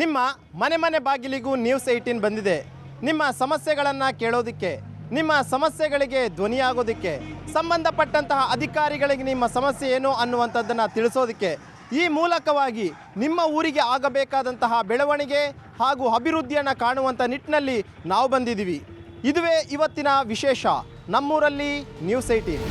ನಿಮ್ಮ ಮನೆ ಮನೆ ಬಾಗಿಲಿಗೂ News18 ಬಂದಿದೆ. ನಿಮ್ಮ ಸಮಸ್ಯೆಗಳನ್ನು ಕೇಳೋದಕ್ಕೆ, ನಿಮ್ಮ ಸಮಸ್ಯೆಗಳಿಗೆ ಧ್ವನಿಯಾಗೋದಕ್ಕೆ, ಸಂಬಂಧಪಟ್ಟಂತಹ ಅಧಿಕಾರಿಗಳಿಗೆ ನಿಮ್ಮ ಸಮಸ್ಯೆ ಏನು ಅನ್ನುವಂಥದ್ದನ್ನು ತಿಳಿಸೋದಕ್ಕೆ, ಈ ಮೂಲಕವಾಗಿ ನಿಮ್ಮ ಊರಿಗೆ ಆಗಬೇಕಾದಂತಹ ಬೆಳವಣಿಗೆ ಹಾಗೂ ಅಭಿವೃದ್ಧಿಯನ್ನು ಕಾಣುವಂಥ ನಿಟ್ಟಿನಲ್ಲಿ ನಾವು ಬಂದಿದ್ದೀವಿ. ಇದುವೇ ಇವತ್ತಿನ ವಿಶೇಷ ನಮ್ಮೂರಲ್ಲಿ News18.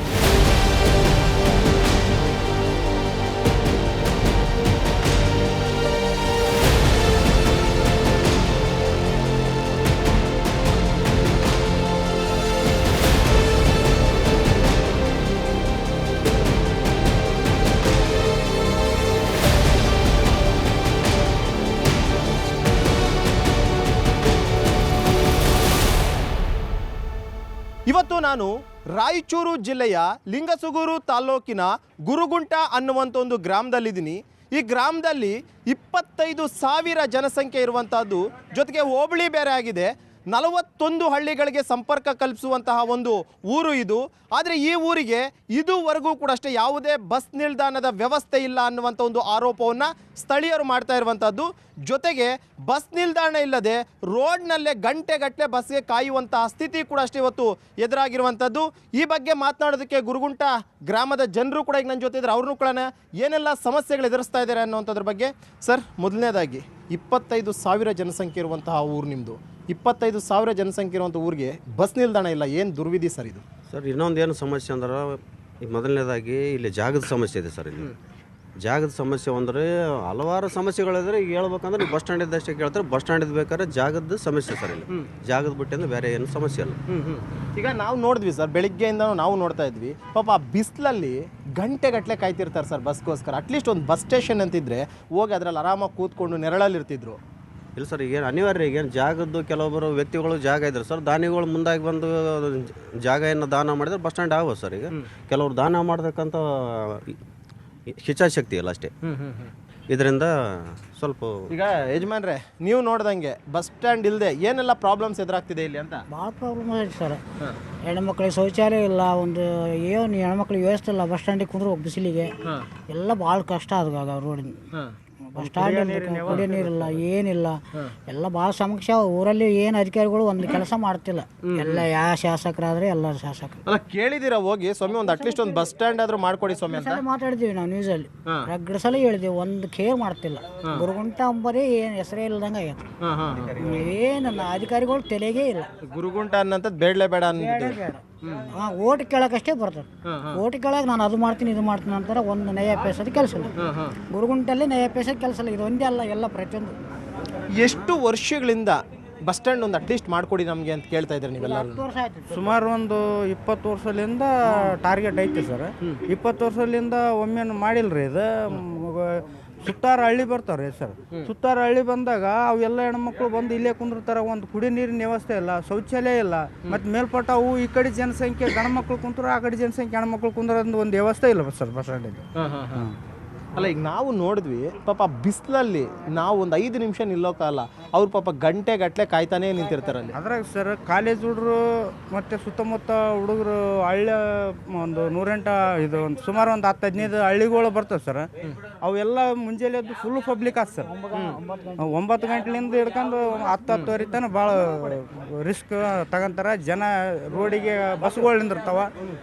ಇವತ್ತು ನಾನು ರಾಯಚೂರು ಜಿಲ್ಲೆಯ ಲಿಂಗಸುಗೂರು ತಾಲೂಕಿನ ಗುರುಗುಂಟ ಅನ್ನುವಂಥ ಒಂದು ಗ್ರಾಮದಲ್ಲಿದ್ದೀನಿ. ಈ ಗ್ರಾಮದಲ್ಲಿ 25,000 ಜನಸಂಖ್ಯೆ ಇರುವಂತಹದ್ದು, ಜೊತೆಗೆ ಹೋಬಳಿ ಬೇರೆ ಆಗಿದೆ. 41 ಹಳ್ಳಿಗಳಿಗೆ ಸಂಪರ್ಕ ಕಲ್ಪಿಸುವಂತಹ ಒಂದು ಊರು ಇದು. ಆದರೆ ಈ ಊರಿಗೆ ಇದುವರೆಗೂ ಕೂಡ ಅಷ್ಟೇ ಯಾವುದೇ ಬಸ್ ನಿಲ್ದಾಣದ ವ್ಯವಸ್ಥೆ ಇಲ್ಲ ಅನ್ನುವಂಥ ಒಂದು ಆರೋಪವನ್ನು ಸ್ಥಳೀಯರು ಮಾಡ್ತಾ ಇರುವಂಥದ್ದು. ಜೊತೆಗೆ ಬಸ್ ನಿಲ್ದಾಣ ಇಲ್ಲದೆ ರೋಡ್ನಲ್ಲೇ ಗಂಟೆಗಟ್ಟಲೆ ಬಸ್ಗೆ ಕಾಯುವಂತಹ ಸ್ಥಿತಿ ಕೂಡ ಅಷ್ಟೇ ಇವತ್ತು ಎದುರಾಗಿರುವಂಥದ್ದು. ಈ ಬಗ್ಗೆ ಮಾತನಾಡೋದಕ್ಕೆ ಗುರುಗುಂಟ ಗ್ರಾಮದ ಜನರು ಕೂಡ ಈಗ ನನ್ನ ಜೊತೆ ಇದ್ದಾರೆ. ಅವ್ರನ್ನೂ ಕೂಡ ಏನೆಲ್ಲ ಸಮಸ್ಯೆಗಳು ಎದುರಿಸ್ತಾ ಇದ್ದಾರೆ ಅನ್ನೋವಂಥದ್ರ ಬಗ್ಗೆ. ಸರ್, ಮೊದಲನೇದಾಗಿ 25,000 ಜನಸಂಖ್ಯೆ ಇರುವಂತಹ ಊರು ನಿಮ್ಮದು. 25,000 ಜನಸಂಖ್ಯೆ ಇರುವಂಥ ಊರಿಗೆ ಬಸ್ ನಿಲ್ದಾಣ ಇಲ್ಲ, ಏನು ದುರ್ವಿಧಿ ಸರ್ ಇದು? ಸರ್, ಇನ್ನೊಂದು ಏನು ಸಮಸ್ಯೆ ಅಂದ್ರೆ, ಈಗ ಮೊದಲನೇದಾಗಿ ಇಲ್ಲಿ ಜಾಗದ ಸಮಸ್ಯೆ ಇದೆ ಸರ್. ಇಲ್ಲಿ ಜಾಗದ ಸಮಸ್ಯೆ ಅಂದರೆ ಹಲವಾರು ಸಮಸ್ಯೆಗಳಿದ್ರೆ. ಈಗ ಹೇಳ್ಬೇಕಂದ್ರೆ ಬಸ್ ಸ್ಟ್ಯಾಂಡ್ ಇದ್ದಷ್ಟೇ ಕೇಳ್ತಾರೆ. ಬಸ್ ಸ್ಟ್ಯಾಂಡ್ ಬೇಕಾದ್ರೆ ಜಾಗದ ಸಮಸ್ಯೆ ಸರ್. ಇಲ್ಲಿ ಜಾಗದ ಬಿಟ್ಟಂದ್ರೆ ಬೇರೆ ಏನು ಸಮಸ್ಯೆ ಅಲ್ಲ. ಈಗ ನಾವು ನೋಡಿದ್ವಿ ಸರ್, ಬೆಳಿಗ್ಗೆಯಿಂದ ನಾವು ನೋಡ್ತಾ ಇದ್ವಿ. ಪಾಪ ಆ ಬಿಸಿಲಲ್ಲಿ ಗಂಟೆಗಟ್ಟಲೆ ಕಾಯ್ತಿರ್ತಾರೆ ಸರ್ ಬಸ್ಗೋಸ್ಕರ. ಅಟ್ಲೀಸ್ಟ್ ಒಂದು ಬಸ್ ಸ್ಟೇಷನ್ ಅಂತಿದ್ರೆ ಹೋಗಿ ಅದರಲ್ಲಿ ಆರಾಮಾಗಿ ಕೂತ್ಕೊಂಡು ನೆರಳಲ್ಲಿರ್ತಿದ್ರು. ಇಲ್ಲ ಸರ್, ಈಗೇನು ಅನಿವಾರ್ಯ, ಈಗೇನು ಜಾಗದ್ದು ಕೆಲವೊಬ್ಬರು ವ್ಯಕ್ತಿಗಳು ಜಾಗ ಇದ್ದಾರೆ ಸರ್. ದಾನಿಗಳು ಮುಂದಾಗಿ ಬಂದು ಜಾಗವನ್ನು ದಾನ ಮಾಡಿದ್ರೆ ಬಸ್ ಸ್ಟ್ಯಾಂಡ್ ಆಗೋದು ಸರ್. ಈಗ ಕೆಲವರು ದಾನ ಮಾಡ್ಬೇಕಂತ ಹಿಚ್ಚಾಶಕ್ತಿ ಇಲ್ಲ ಅಷ್ಟೇ. ಇದರಿಂದ ಸ್ವಲ್ಪ ಈಗ ಯಜಮಾನ್ರೆ, ನೀವು ನೋಡ್ದಂಗೆ ಬಸ್ ಸ್ಟ್ಯಾಂಡ್ ಇಲ್ಲದೆ ಏನೆಲ್ಲ ಪ್ರಾಬ್ಲಮ್ಸ್ ಎದುರಾಗ್ತಿದೆ ಇಲ್ಲಿ ಅಂತ? ಭಾಳ ಪ್ರಾಬ್ಲಮ್ ಐತೆ ಸರ್. ಹೆಣ್ಮಕ್ಳಿಗೆ ಶೌಚಾಲಯ ಇಲ್ಲ, ಒಂದು ಏನು ಹೆಣ್ಮಕ್ಳಿಗೆ ವ್ಯವಸ್ಥೆ ಇಲ್ಲ. ಬಸ್ ಸ್ಟ್ಯಾಂಡಿಗೆ ಕುಂದ್ರೆ ಬಿಸಿಲಿಗೆ ಎಲ್ಲ ಭಾಳ ಕಷ್ಟ ಆದಾಗ ರೋಡಿನ. ಬಸ್ ಸ್ಟ್ಯಾಂಡ್ ಕುಡಿಯೋ ನೀರಿಲ್ಲ, ಏನಿಲ್ಲ, ಎಲ್ಲ ಭಾಳ ಸಮಸ್ಯೆ. ಊರಲ್ಲಿ ಏನು ಅಧಿಕಾರಿಗಳು ಒಂದು ಕೆಲಸ ಮಾಡ್ತಿಲ್ಲ. ಎಲ್ಲ ಯಾವ ಶಾಸಕರಾದ್ರೆ ಎಲ್ಲ ಶಾಸಕರು. ಅಲ್ಲ, ಕೇಳಿದಿರ ಹೋಗಿ ಸ್ವಾಮಿ ಒಂದು ಅಟ್ಲೀಸ್ಟ್ ಒಂದು ಬಸ್ ಸ್ಟ್ಯಾಂಡ್ ಆದ್ರೂ ಮಾಡ್ಕೊಡಿ ಸ್ವಾಮಿ ಅಂತ ಮಾತಾಡಿದ್ದೀವಿ ನಾವು ನ್ಯೂಸಲ್ಲಿ. ರಗಡ್ ಸಲ ಹೇಳಿದ್ದೀವಿ, ಒಂದು ಕೇರ್ ಮಾಡ್ತಿಲ್ಲ. ಗುರುಗುಂಟ ಅಂಬರೇ ಏನು ಹೆಸರೇ ಇಲ್ದಂಗೆ ಆಗೈತೆ. ಏನು ಅಧಿಕಾರಿಗಳು ತಲೆಗೇ ಇಲ್ಲ. ಗುರುಗುಂಟ ಅನ್ನಂಥದ್ದು ಬೇಡಲೇ ಬೇಡ ಅನ್ನೋದು. ಓಟ್ ಕೇಳೋಕ್ಕಷ್ಟೇ ಬರ್ತಾರೆ. ಓಟ್ ಕೇಳಕ್ಕೆ ನಾನು ಅದು ಮಾಡ್ತೀನಿ ಇದು ಮಾಡ್ತೀನಿ ಅಂತಾರೆ. ಒಂದು ನಯ ಪೈಸದ ಕೆಲಸ ಇಲ್ಲ. ಗುರುಗುಂಟಲ್ಲಿ ನಯ ಪೈಸದ ಕೆಲಸ ಇಲ್ಲ. ಇದು ಒಂದೇ ಅಲ್ಲ, ಎಲ್ಲ ಪ್ರತಿಯೊಂದು. ಎಷ್ಟು ವರ್ಷಗಳಿಂದ ಬಸ್ ಸ್ಟ್ಯಾಂಡ್ ಒಂದು ಅಟ್ಲೀಸ್ಟ್ ಮಾಡಿಕೊಡಿ ನಮಗೆ ಅಂತ ಕೇಳ್ತಾ ಇದ್ದಾರೆ ನೀವೆಲ್ಲ? 10 ವರ್ಷ ಆಯ್ತು. ಸುಮಾರು ಒಂದು 20 ವರ್ಷದಿಂದ ಟಾರ್ಗೆಟ್ ಐತೆ ಸರ್. 20 ವರ್ಷದಿಂದ ಒಮ್ಮೆ ಮಾಡಿಲ್ರಿ ಇದು. ಸುತ್ತಾರ ಹಳ್ಳಿ ಬರ್ತಾವ್ರಿ ಸರ್. ಸುತ್ತಾರ ಹಳ್ಳಿ ಬಂದಾಗ ಅವೆಲ್ಲ ಹೆಣ್ಮಕ್ಳು ಬಂದು ಇಲ್ಲೇ ಕುಂದಿರ್ತಾರೆ. ಒಂದು ಕುಡಿ ನೀರಿನ ವ್ಯವಸ್ಥೆ ಇಲ್ಲ, ಶೌಚಾಲಯ ಇಲ್ಲ. ಮತ್ತು ಮೇಲ್ಪಟ್ಟ ಅವು ಈ ಕಡೆ ಜನಸಂಖ್ಯೆ ಗಂಡ್ಮಕ್ಳು ಕುಂತಾರೆ, ಆ ಕಡೆ ಜನಸಂಖ್ಯೆ ಹೆಣ್ಮಕ್ಳು ಕುಂದ್ರಂದು ಒಂದು ವ್ಯವಸ್ಥೆ ಇಲ್ಲ ಸರ್ ಬಸ್ ಸ್ಟ್ಯಾಂಡಲ್ಲಿ. ಅಲ್ಲ, ಈಗ ನಾವು ನೋಡಿದ್ವಿ ಪಾಪ ಬಿಸಿಲಲ್ಲಿ ನಾವು ಒಂದು 5 ನಿಮಿಷ ನಿಲ್ಲೋಕ್ಕಲ್ಲ. ಅವ್ರು ಪಾಪ ಗಂಟೆಗಟ್ಟಲೆ ಕಾಯ್ತಾನೆ ನಿಂತಿರ್ತಾರಲ್ಲಿ. ಅದ್ರಾಗ ಸರ್ ಕಾಲೇಜ್ ಹುಡುಗರು ಮತ್ತು ಸುತ್ತಮುತ್ತ ಹುಡುಗರು ಹಳ್ಳಿ ಒಂದು 108 ಇದು ಒಂದು ಸುಮಾರು ಒಂದು 10-15 ಹಳ್ಳಿಗಳು ಬರ್ತವೆ ಸರ್. ಅವೆಲ್ಲ ಮುಂಜಾನೆ ಎದ್ದು ಫುಲ್ ಪಬ್ಲಿಕ್ ಆಯ್ತು ಸರ್. 9 ಗಂಟೆಲಿಂದ ಹಿಡ್ಕೊಂಡು 10-10:30 ತನಕ ಭಾಳ ರಿಸ್ಕ್ ತಗೊಂತಾರೆ ಜನ. ರೋಡಿಗೆ ಬಸ್ಗಳು ನಿಂದಿರ್ತಾವ.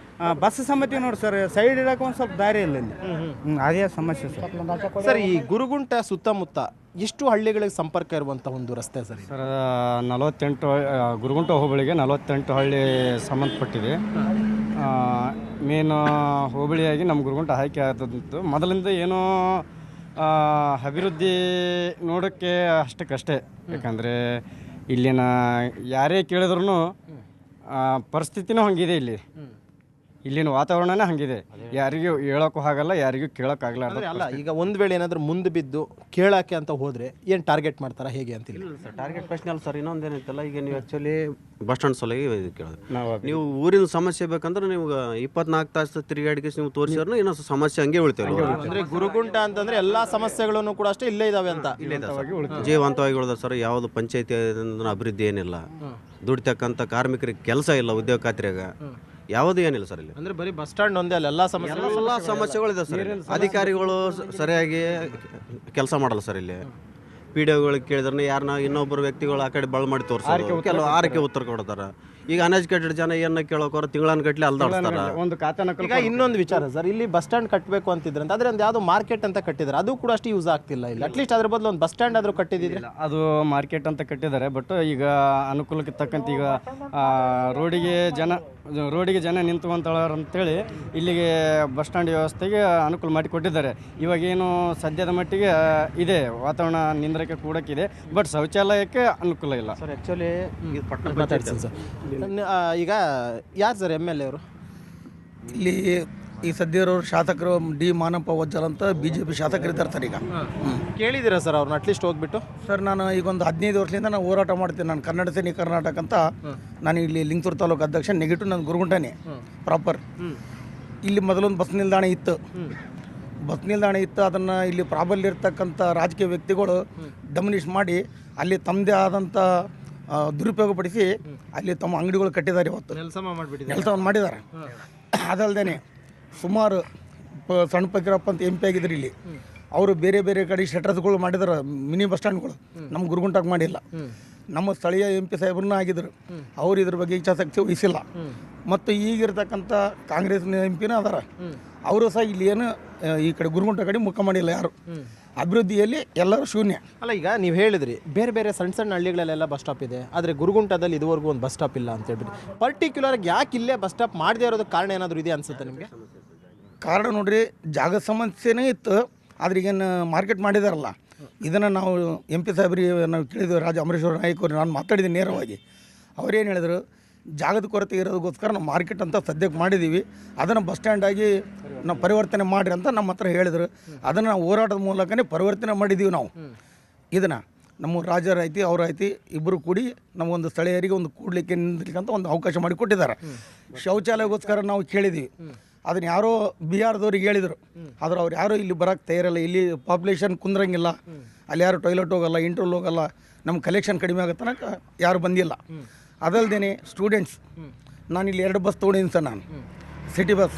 ಬಸ್ ಸಮೇತ ನೋಡಿ ಸರ್, ಸೈಡ್ ಇಡಕ್ಕೆ ಒಂದು ಸ್ವಲ್ಪ ದಾರಿ ಇಲ್ಲ ಇಲ್ಲಿ. ಅದೇ ಸಮಸ್ಯೆ ಸರ್. ಈ ಗುರುಗುಂಟ ಸುತ್ತಮುತ್ತ ಎಷ್ಟು ಹಳ್ಳಿಗಳಿಗೆ ಸಂಪರ್ಕ ಇರುವಂಥ ಒಂದು ರಸ್ತೆ ಸರ್? ಸರ್, 48 ಗುರುಗುಂಟ ಹೋಬಳಿಗೆ 48 ಹಳ್ಳಿ ಸಂಬಂಧಪಟ್ಟಿದೆ. ಮೇನ್ ಹೋಬಳಿಯಾಗಿ ನಮ್ಮ ಗುರುಗುಂಟ ಆಯ್ಕೆ ಆದದ್ದು. ಮೊದಲಿಂದ ಏನೋ ಅಭಿವೃದ್ಧಿ ನೋಡೋಕ್ಕೆ ಅಷ್ಟಕ್ಕಷ್ಟೇ. ಯಾಕಂದರೆ ಇಲ್ಲಿನ ಯಾರೇ ಕೇಳಿದ್ರೂ ಪರಿಸ್ಥಿತಿನೂ ಹಂಗಿದೆ. ಇಲ್ಲಿನ ವಾತಾವರಣನೇ ಹಂಗಿದೆ. ಯಾರಿಗೂ ಹೇಳೋಕ್ಕೂ ಆಗಲ್ಲ, ಯಾರಿಗೂ ಕೇಳೋಕ್ಕಾಗಲ್ಲ. ಅಲ್ಲ, ಈಗ ಒಂದು ವೇಳೆ ಏನಾದರೂ ಮುಂದೆ ಬಿದ್ದು ಕೇಳೋಕ್ಕೆ ಅಂತ ಹೋದರೆ ಏನು ಟಾರ್ಗೆಟ್ ಮಾಡ್ತಾರಾ ಹೇಗೆ ಅಂತಿಲ್ಲ ಸರ್. ಟಾರ್ಗೆಟ್ ಪ್ರಶ್ನೆ ಅಲ್ಲ ಸರ್. ಇನ್ನೊಂದೇನೈತಲ್ಲ, ಈಗ ನೀವು ಆ್ಯಕ್ಚುಲಿ ಬಸ್ ಸ್ಟ್ಯಾಂಡ್ ಸಲುವಾಗಿ ಕೇಳಿದ್ರೆ ನೀವು ಊರಿನ ಸಮಸ್ಯೆ ಬೇಕಂದ್ರೆ ನೀವು 24 ತಾಸು ತಿರುಗಾಡಿಕೆ ನೀವು ತೋರಿಸಿದ್ರು ಇನ್ನೊಂದು ಸಮಸ್ಯೆ ಹಂಗೆ ಉಳಿತೇವೆ. ಅಂದರೆ ಗುರುಗುಂಟ ಅಂತಂದರೆ ಎಲ್ಲ ಸಮಸ್ಯೆಗಳನ್ನು ಕೂಡ ಅಷ್ಟೇ ಇಲ್ಲೇ ಇದ್ದಾವೆ ಅಂತ. ಜೀವಂತವಾಗಿ ಉಳಿದ ಸರ್. ಯಾವುದು ಪಂಚಾಯತಿ ಅಭಿವೃದ್ಧಿ ಏನಿಲ್ಲ. ದುಡಿತಕ್ಕಂಥ ಕಾರ್ಮಿಕರಿಗೆ ಕೆಲಸ ಇಲ್ಲ, ಉದ್ಯೋಗ ಖಾತ್ರಿಯಾಗ ಯಾವುದೂ ಏನಿಲ್ಲ ಸರ್ ಇಲ್ಲಿ. ಅಂದರೆ ಬರೀ ಬಸ್ ಸ್ಟ್ಯಾಂಡ್ ಒಂದೇ ಅಲ್ಲ, ಎಲ್ಲ ಸಮಸ್ಯೆಗಳಿದೆ ಸರ್. ಅಧಿಕಾರಿಗಳು ಸರಿಯಾಗಿ ಕೆಲಸ ಮಾಡಲ್ಲ ಸರ್ ಇಲ್ಲಿ. ಪಿ ಡಿ ಒಗಳಿಗೆ ಕೇಳಿದ್ರೆ ಯಾರನ್ನ ಇನ್ನೊಬ್ಬರು ವ್ಯಕ್ತಿಗಳು ಆ ಕಡೆ ಬಳ್ ಮಾಡಿ ತೋರಿಸ್ತಾರೆ, ಕೆಲವು ಆರಕ್ಕೆ ಉತ್ತರ ಕೊಡ್ತಾರೆ. ಈಗ ಅನ್ಎಜುಕೇಟೆಡ್ ಜನ ಏನ ಕೇಳೋಕೋರ ತಿಂಗಳನ್ನ ಗಟ್ಟಲೆ ಅಲ್ದಾಡ್ತಾರ. ಒಂದು ಖಾತೆ ನಕಲು ಈಗ ಇನ್ನೊಂದು ವಿಚಾರ ಸರ್, ಇಲ್ಲಿ ಬಸ್ ಸ್ಟ್ಯಾಂಡ್ ಕಟ್ಟಬೇಕು ಅಂತಿದ್ರಂತ, ಆದ್ರೆ ಒಂದು ಯಾವ್ದೋ ಮಾರ್ಕೆಟ್ ಅಂತ ಕಟ್ಟಿದ್ದಾರೆ, ಅದು ಕೂಡ ಅಷ್ಟು ಯೂಸ್ ಆಗ್ತಿಲ್ಲ ಇಲ್ಲಿ. ಅಟ್ಲೀಸ್ಟ್ ಅದ್ರ ಬದಲು ಒಂದು ಬಸ್ ಸ್ಟ್ಯಾಂಡ್ ಆದ್ರೂ ಕಟ್ಟಿದ್ರೆ. ಅದು ಮಾರ್ಕೆಟ್ ಅಂತ ಕಟ್ಟಿದ್ದಾರೆ, ಬಟ್ ಈಗ ಅನುಕೂಲಕ್ಕೆ ತಕ್ಕಂತೆ ಈಗ ರೋಡಿಗೆ ಜನ ನಿಂತ್ಕೊಂತಾರ ಅಂತೇಳಿ ಇಲ್ಲಿಗೆ ಬಸ್ ಸ್ಟ್ಯಾಂಡ್ ವ್ಯವಸ್ಥೆಗೆ ಅನುಕೂಲ ಮಾಡಿಕೊಟ್ಟಿದ್ದಾರೆ. ಇವಾಗೇನು ಸದ್ಯದ ಮಟ್ಟಿಗೆ ಇದೆ, ವಾತಾವರಣ ನಿಂದ್ರಕ್ಕೆ ಕೂಡಕ್ಕಿದೆ, ಬಟ್ ಶೌಚಾಲಯಕ್ಕೆ ಅನುಕೂಲ ಇಲ್ಲ. ಸರ್ ಆ್ಯಕ್ಚುಲಿ ಈಗ ಯಾರು ಸರ್ MLA ಅವರು ಇಲ್ಲಿ? ಈ ಸದ್ಯರವ್ರು ಶಾಸಕರು ಡಿ ಮಾನಪ್ಪ ವಜ್ಜಲ್ ಅಂತ BJP ಶಾಸಕರಿದ್ದಾರೆ ಸರ್. ಈಗ ಕೇಳಿದ್ದೀರಾ ಸರ್ ಅವ್ರನ್ನ ಅಟ್ಲೀಸ್ಟ್ ಹೋಗ್ಬಿಟ್ಟು? ಸರ್ ನಾನು ಈಗ ಒಂದು 15 ವರ್ಷದಿಂದ ನಾನು ಹೋರಾಟ ಮಾಡ್ತೀನಿ. ನಾನು ಕನ್ನಡ ಸೇನೆ ಕರ್ನಾಟಕ ಅಂತ, ನಾನು ಇಲ್ಲಿ ಲಿಂಗಸೂರು ತಾಲೂಕು ಅಧ್ಯಕ್ಷ. ನೆಗೆಟಿವ್ ನನ್ನ ಗುರುಗುಂಟನೇ ಪ್ರಾಪರ್. ಇಲ್ಲಿ ಮೊದಲೊಂದು ಬಸ್ ನಿಲ್ದಾಣ ಇತ್ತು. ಅದನ್ನು ಇಲ್ಲಿ ಪ್ರಾಬಲ್ಯ ಇರ್ತಕ್ಕಂಥ ರಾಜಕೀಯ ವ್ಯಕ್ತಿಗಳು ಡಮಿನಿಷ್ ಮಾಡಿ ಅಲ್ಲಿ ತಮ್ಮದೇ ಆದಂಥ ದುರುಪಯೋಗಪಡಿಸಿ ಅಲ್ಲಿ ತಮ್ಮ ಅಂಗಡಿಗಳು ಕಟ್ಟಿದ್ದಾರೆ. ಇವತ್ತು ನೆಲಸವನ್ನು ಮಾಡಿದ್ದಾರೆ. ಅದಲ್ಲದೆ ಸುಮಾರು ಸಣ್ಣ ಫಕೀರಪ್ಪ ಅಂತ MP ಆಗಿದ್ರು ಇಲ್ಲಿ. ಅವರು ಬೇರೆ ಬೇರೆ ಕಡೆ ಶಟರ್ಸ್ಗಳು ಮಾಡಿದಾರೆ, ಮಿನಿ ಬಸ್ ಸ್ಟ್ಯಾಂಡ್ಗಳು. ನಮ್ಮ ಗುರುಗುಂಟಾಗ ಮಾಡಿಲ್ಲ. ನಮ್ಮ ಸ್ಥಳೀಯ MP ಸಾಹೇಬ್ರನ್ನ ಆಗಿದ್ರು, ಅವರು ಇದ್ರ ಬಗ್ಗೆ ಇಚ್ಛಾಶಕ್ತಿ ವಹಿಸಿಲ್ಲ. ಮತ್ತು ಈಗಿರ್ತಕ್ಕಂಥ ಕಾಂಗ್ರೆಸ್ನ MP ಅದಾರ, ಅವರು ಸಹ ಇಲ್ಲಿ ಏನು ಈ ಕಡೆ ಗುರುಗುಂಟ ಕಡೆ ಮುಖ ಮಾಡಿಲ್ಲ ಯಾರು. ಅಭಿವೃದ್ಧಿಯಲ್ಲಿ ಎಲ್ಲರೂ ಶೂನ್ಯ. ಅಲ್ಲ, ಈಗ ನೀವು ಹೇಳಿದ್ರಿ ಬೇರೆ ಬೇರೆ ಸಣ್ಣ ಸಣ್ಣ ಹಳ್ಳಿಗಳಲ್ಲೆಲ್ಲ ಬಸ್ ಸ್ಟಾಪ್ ಇದೆ, ಆದರೆ ಗುರುಗುಂಟದಲ್ಲಿ ಇದುವರೆಗೂ ಒಂದು ಬಸ್ ಸ್ಟಾಪ್ ಇಲ್ಲ ಅಂತ ಹೇಳ್ಬಿಟ್ಟು ಪರ್ಟಿಕ್ಯುಲರ್ ಯಾಕೆ ಇಲ್ಲೇ ಬಸ್ ಸ್ಟಾಪ್ ಮಾಡದೇ ಇರೋದಕ್ಕೆ ಕಾರಣ ಏನಾದರೂ ಇದೆ ಅನ್ಸುತ್ತೆ ನಿಮಗೆ? ಕಾರಣ ನೋಡ್ರಿ, ಜಾಗದ ಸಮಸ್ಯೆನೇ ಇತ್ತು. ಆದ್ರೆ ಈಗೇನು ಮಾರ್ಕೆಟ್ ಮಾಡಿದಾರಲ್ಲ, ಇದನ್ನು ನಾವು MP ಸಾಹೇಬ್ರಿಗೆ ನಾವು ಕೇಳಿದ್ವಿ, ರಾಜ ಅಮರೇಶ್ವರ ನಾಯ್ಕ ಅವ್ರು. ನಾನು ಮಾತಾಡಿದ್ದೀನಿ ನೇರವಾಗಿ. ಅವರೇನು ಹೇಳಿದ್ರು, ಜಾಗದ ಕೊರತೆ ಇರೋದಕ್ಕೋಸ್ಕರ ನಾವು ಮಾರ್ಕೆಟ್ ಅಂತ ಸದ್ಯಕ್ಕೆ ಮಾಡಿದ್ದೀವಿ, ಅದನ್ನು ಬಸ್ ಸ್ಟ್ಯಾಂಡಾಗಿ ನಾವು ಪರಿವರ್ತನೆ ಮಾಡಿರಿ ಅಂತ ನಮ್ಮ ಹತ್ರ ಹೇಳಿದ್ರು. ಅದನ್ನು ನಾವು ಹೋರಾಟದ ಮೂಲಕನೇ ಪರಿವರ್ತನೆ ಮಾಡಿದ್ದೀವಿ ನಾವು. ಇದನ್ನು ನಮ್ಮ ರಾಜರ ಐತಿ, ಅವ್ರ ಐತಿ, ಇಬ್ಬರು ಕೂಡಿ ನಮಗೊಂದು ಸ್ಥಳೀಯರಿಗೆ ಒಂದು ಕೂಡಲಿಕ್ಕೆ ನಿಂದ್ಲಿಕ್ಕಂತ ಒಂದು ಅವಕಾಶ ಮಾಡಿ ಕೊಟ್ಟಿದ್ದಾರೆ. ಶೌಚಾಲಯಕ್ಕೋಸ್ಕರ ನಾವು ಕೇಳಿದ್ದೀವಿ, ಅದನ್ನು ಯಾರೋ ಬಿಹಾರದವ್ರಿಗೆ ಹೇಳಿದರು. ಆದ್ರೆ ಅವ್ರು ಯಾರೂ ಇಲ್ಲಿ ಬರೋಕ್ಕೆ ತಯಾರಿಲ್ಲ. ಇಲ್ಲಿ ಪಾಪ್ಯುಲೇಷನ್ ಕುಂದ್ರಂಗಿಲ್ಲ, ಅಲ್ಲಿ ಯಾರು ಟಾಯ್ಲೆಟ್ ಹೋಗಲ್ಲ, ಇಂಟ್ರೋಲ್ ಹೋಗಲ್ಲ, ನಮ್ಮ ಕಲೆಕ್ಷನ್ ಕಡಿಮೆ ಆಗೋ ತನಕ ಯಾರು ಬಂದಿಲ್ಲ. ಅದಲ್ಲದೆ ಸ್ಟೂಡೆಂಟ್ಸ್, ನಾನು ಇಲ್ಲಿ 2 ಬಸ್ ತೊಗೊಂಡಿದ್ದೀನಿ ಸರ್. ನಾನು ಸಿಟಿ ಬಸ್,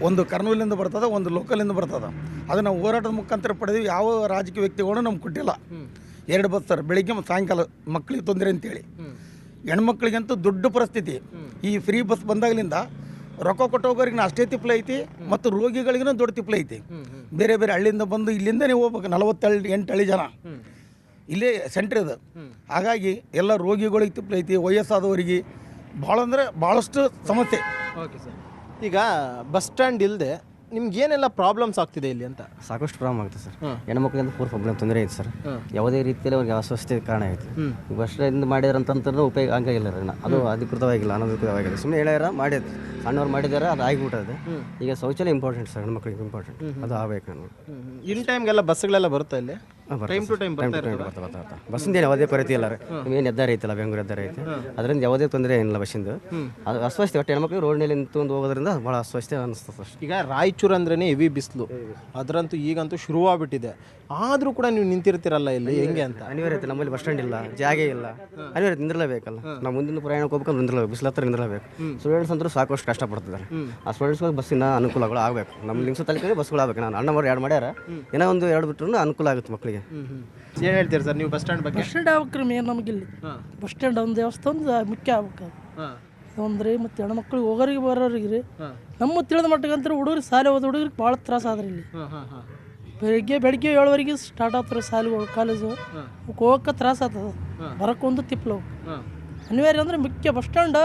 ಒಂದು ಕರ್ನೂಲಿಂದ ಬರ್ತದೆ, ಒಂದು ಲೋಕಲಿಂದ ಬರ್ತದೆ. ಅದನ್ನು ನಾವು ಹೋರಾಟದ ಮುಖಾಂತರ ಪಡೆದೀವಿ. ಯಾವ ರಾಜಕೀಯ ವ್ಯಕ್ತಿಗಳು ನಮ್ಗೆ ಕೊಟ್ಟಿಲ್ಲ. 2 ಬಸ್ ಸರ್, ಬೆಳಿಗ್ಗೆ ಮತ್ತು ಸಾಯಂಕಾಲ ಮಕ್ಕಳಿಗೆ ತೊಂದರೆ ಅಂತೇಳಿ. ಹೆಣ್ಮಕ್ಳಿಗಂತೂ ದೊಡ್ಡ ಪರಿಸ್ಥಿತಿ. ಈ ಫ್ರೀ ಬಸ್ ಬಂದಾಗಲಿಂದ ರೊಕ್ಕ ಕೊಟ್ಟೋಗೋರಿಗೆ ಅಷ್ಟೇ ತಿಪ್ಪಲ ಐತಿ, ಮತ್ತು ರೋಗಿಗಳಿಗೂ ದೊಡ್ಡ ತಿಪ್ಪಲ ಐತಿ. ಬೇರೆ ಬೇರೆ ಹಳ್ಳಿಯಿಂದ ಬಂದು ಇಲ್ಲಿಂದನೇ ಹೋಗ್ಬೇಕು. 48 ಹಳ್ಳಿ ಜನ ಇಲ್ಲೇ ಸೆಂಟ್ರ್ ಇದು. ಹಾಗಾಗಿ ಎಲ್ಲ ರೋಗಿಗಳಿಗೆ ತಿಪ್ಪಲ ಐತಿ, ವಯಸ್ಸಾದವರಿಗೆ ಭಾಳ ಅಂದರೆ ಭಾಳಷ್ಟು ಸಮಸ್ಯೆ. ಓಕೆ ಸರ್, ಈಗ ಬಸ್ ಸ್ಟ್ಯಾಂಡ್ ಇಲ್ಲದೆ ನಿಮ್ಗೆ ಏನೆಲ್ಲ ಪ್ರಾಬ್ಲಮ್ಸ್ ಆಗ್ತಿದೆ ಇಲ್ಲಿ ಅಂತ? ಸಾಕಷ್ಟು ಪ್ರಾಬ್ಲಮ್ ಆಗುತ್ತೆ ಸರ್. ಹೆಣ್ಮಕ್ಳಿಂದ ಪೂರ್ ಪ್ರಾಬ್ಲಮ್ ತೊಂದರೆ ಐತೆ ಸರ್. ಯಾವುದೇ ರೀತಿಯಲ್ಲಿ ಅವ್ರಿಗೆ ಅಸ್ವಸ್ಥತೆ ಕಾರಣ ಐತೆ. ಬಸ್ ಸ್ಟ್ಯಾಂಡ್ ಮಾಡಿದ್ರಂತಂದ್ರೂ ಉಪಯೋಗ ಆಗಿಲ್ಲ ರೀ. ಅದು ಅಧಿಕೃತವಾಗಿಲ್ಲ, ಅನಧಿಕೃತವಾಗಿಲ್ಲ. ಸುಮ್ಮನೆ ಹೇಳ್ಯಾರ ಮಾಡಿದ್ದು, ಸಣ್ಣವ್ರು ಮಾಡಿದಾರೆ, ಅದು ಆಗಿಬಿಟ್ಟದೆ. ಈಗ ಶೌಚಾಲಯ ಇಂಪಾರ್ಟೆಂಟ್ ಸರ್, ಹೆಣ್ಮಕ್ಳಿಗೆ ಇಂಪಾರ್ಟೆಂಟ್. ಅದು ಆಗಬೇಕು. ನಾನು ಇನ್ ಟೈಮ್ಗೆಲ್ಲ ಬಸ್ಗಳೆಲ್ಲ ಬರುತ್ತಾ ಇಲ್ಲಿ? ಟೈಮ್ ಟು ಟೈಮ್ ಬಸ್ಸಿಂದ ಏನು ಯಾವುದೇ ಕೊರತೆ ಇಲ್ಲ ರೀ. ಏನು ಹೆದ್ದಾರಿ ಐತಲ್ಲ, ಬೆಂಗಳೂರು ಹೆದ್ದಾರಿ ಐತೆ, ಅದರಿಂದ ಯಾವುದೇ ತೊಂದರೆ ಏನಿಲ್ಲ ಬಸ್ಸಿಂದು. ಅದು ಅಸ್ವಸ್ಥೆ ಒಟ್ಟು ಹೆಣ್ಮಕ್ಳು ರೋಡ್ನಲ್ಲಿ ನಿಂತ್ಕೊಂಡು ಹೋಗೋದ್ರಿಂದ ಭಾಳ ಅಸ್ವಸ್ಥೆ ಅನಿಸ್ತದೆ ಅಷ್ಟೇ. ಈಗ ರಾಯಚೂರು ಅಂದ್ರೇ ಹೆವಿ ಬಿಸಿಲು, ಅದರಂತೂ ಈಗಂತೂ ಶುರುವಾಗ್ಬಿಟ್ಟಿದೆ. ಆದರೂ ಕೂಡ ನೀವು ನಿಂತಿರ್ತೀರಲ್ಲ ಇಲ್ಲಿ, ಹೆಂಗೆ ಅಂತ? ಅನಿವಾರ್ಯತೆ. ನಮ್ಮಲ್ಲಿ ಬಸ್ ಸ್ಟ್ಯಾಂಡ್ ಇಲ್ಲ, ಜಾಗ ಇಲ್ಲ, ಅನಿವಾರ್ಯತೆ ನಿಂದಿರಲೇಬೇಕಲ್ಲ. ನಾವು ಮುಂದಿನ ಪ್ರಯಾಣಕ್ಕೆ ಹೋಗ್ಬೇಕು, ನಿಂದಿರಲೇಬೇಕು, ಬಿಸಿಲು ಹತ್ರ ನಿಂದಿರಲೇಬೇಕು. ಸ್ಟೂಡೆಂಟ್ಸ್ ಅಂತೂ ಸಾಕಷ್ಟು ಕಷ್ಟಪಡ್ತಿದ್ದಾರೆ. ಆ ಸ್ಟೂಡೆಂಟ್ಸ್ಗೆ ಬಸ್ಸಿನ ಅನುಕೂಲಗಳು ಆಗಬೇಕು. ನಮ್ಮ ಲಿಂಗ್ಸು ತಾಲೂಕಿಗೆ ಬಸ್ಗಳು ಆಗಬೇಕು. ನಾನು ಅಣ್ಣವರು 2 ಮಾಡ್ಯಾರ, ಏನೋ ಒಂದು 2 ಬಿಟ್ಟರು ಅನುಕೂಲ ಆಗುತ್ತೆ ಮಕ್ಕಳಿಗೆ. ಏನು ಹೇಳ್ತೀರಿ ಸರ್ ನೀವು ಬಸ್ ಸ್ಟ್ಯಾಂಡ್ ಬಗ್ಗೆ? ಬಸ್ ಸ್ಟ್ಯಾಂಡ್ ಆಗ್ಬೇಕ್ರಿ ಮೇನ್ ನಮಗಿಲ್ಲಿ. ಬಸ್ ಸ್ಟ್ಯಾಂಡ್ ಒಂದು ದೇವಸ್ಥಾನ ಮುಖ್ಯ ಆಗ್ಬೇಕು ಒಂದ್ರಿ. ಮತ್ತು ಹೆಣ್ಮಕ್ಳಿಗೆ ಹೋಗೋರಿಗೆ ಬರೋರಿಗೆ ರೀ, ನಮ್ಮ ತಿಳಿದ ಮಟ್ಟಿಗಂತ ಹುಡುಗರಿಗೆ ಶಾಲೆ ಹೋದ ಹುಡುಗರಿಗೆ ಭಾಳ ತ್ರಾಸ ಆದ್ರಿ ಇಲ್ಲಿ. ಬೆಳಗ್ಗೆ 7ವರೆಗೆ ಸ್ಟಾರ್ಟ್ ಆಗ್ತಾರೆ ಶಾಲೆಗಳು, ಕಾಲೇಜು. ಹೋಗಕ್ಕೆ ತ್ರಾಸ ಆಗ್ತದೆ, ಬರೋಕ್ಕೊಂದು ತಿಪ್ಪಲು. ಅನಿವಾರ್ಯ ಅಂದರೆ ಮುಖ್ಯ ಬಸ್ ಸ್ಟ್ಯಾಂಡ್,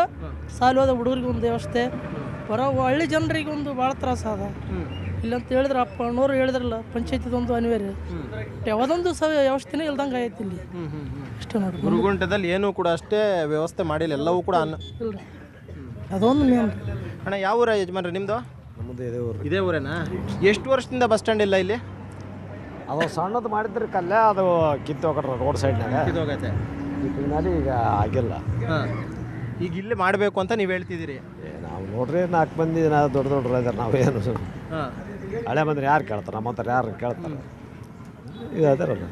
ಶಾಲೆ ಹೋದ ಹುಡುಗರಿಗೆ ಒಂದು ವ್ಯವಸ್ಥೆ, ಬರೋ ಹಳ್ಳಿ ಜನರಿಗೆ ಒಂದು ಭಾಳ ತ್ರಾಸ ಅದ. ಇಲ್ಲಂತ ಹೇಳಿದ್ರೆ ಅಪ್ಪನವ್ರು ಹೇಳಿದ್ರಲ್ಲ, ಪಂಚಾಯತಿದೊಂದು ಅನಿವಾರ್ಯ. ಯಾವುದೊಂದು ವ್ಯವಸ್ಥೆನೇ ಇಲ್ದಂಗೆ ಆಗೈತಿ ಇಲ್ಲಿ ಅಷ್ಟೇ ನೋಡಿ. ಗುರುಗುಂಟದಲ್ಲಿ ಏನೂ ಕೂಡ ಅಷ್ಟೇ ವ್ಯವಸ್ಥೆ ಮಾಡಿಲ್ಲ, ಎಲ್ಲವೂ ಕೂಡ ಇಲ್ರಿ, ಅದೊಂದು ಮೇನ್. ಅಣ್ಣ, ಯಾವ ಊರ ಯಜಮಾನ್ರಿ ನಿಮ್ಮದು? ನಮ್ಮದು ಇದೇ ಊರೇನಾ? ಎಷ್ಟು ವರ್ಷದಿಂದ ಬಸ್ ಸ್ಟ್ಯಾಂಡ್ ಇಲ್ಲ ಇಲ್ಲಿ? ಅದು ಸಣ್ಣದು ಮಾಡಿದ್ರೆ ಕಲ್ಲೆ, ಅದು ಕಿತ್ತು ಹೋಗ್ರ ರೋಡ್ ಸೈಡ್ನಾಗ ಹೋಗೈತೆ. ಈಗ ಆಗಿಲ್ಲ. ಈಗ ಇಲ್ಲಿ ಮಾಡಬೇಕು ಅಂತ ನೀವು ಹೇಳ್ತಿದ್ದೀರಿ. ನಾವು ನೋಡ್ರಿ 4 ಮಂದಿ ದೊಡ್ಡ ಇದ್ದಾರೆ. ನಾವೇನು ಹಳೆ ಬಂದ್ರೆ ಯಾರು ಕೇಳ್ತಾರೆ? ನಮ್ಮಂತಾರೆ ಯಾರು ಕೇಳ್ತಾರೆ? ಈಗ ಅದಾರಲ್ಲ,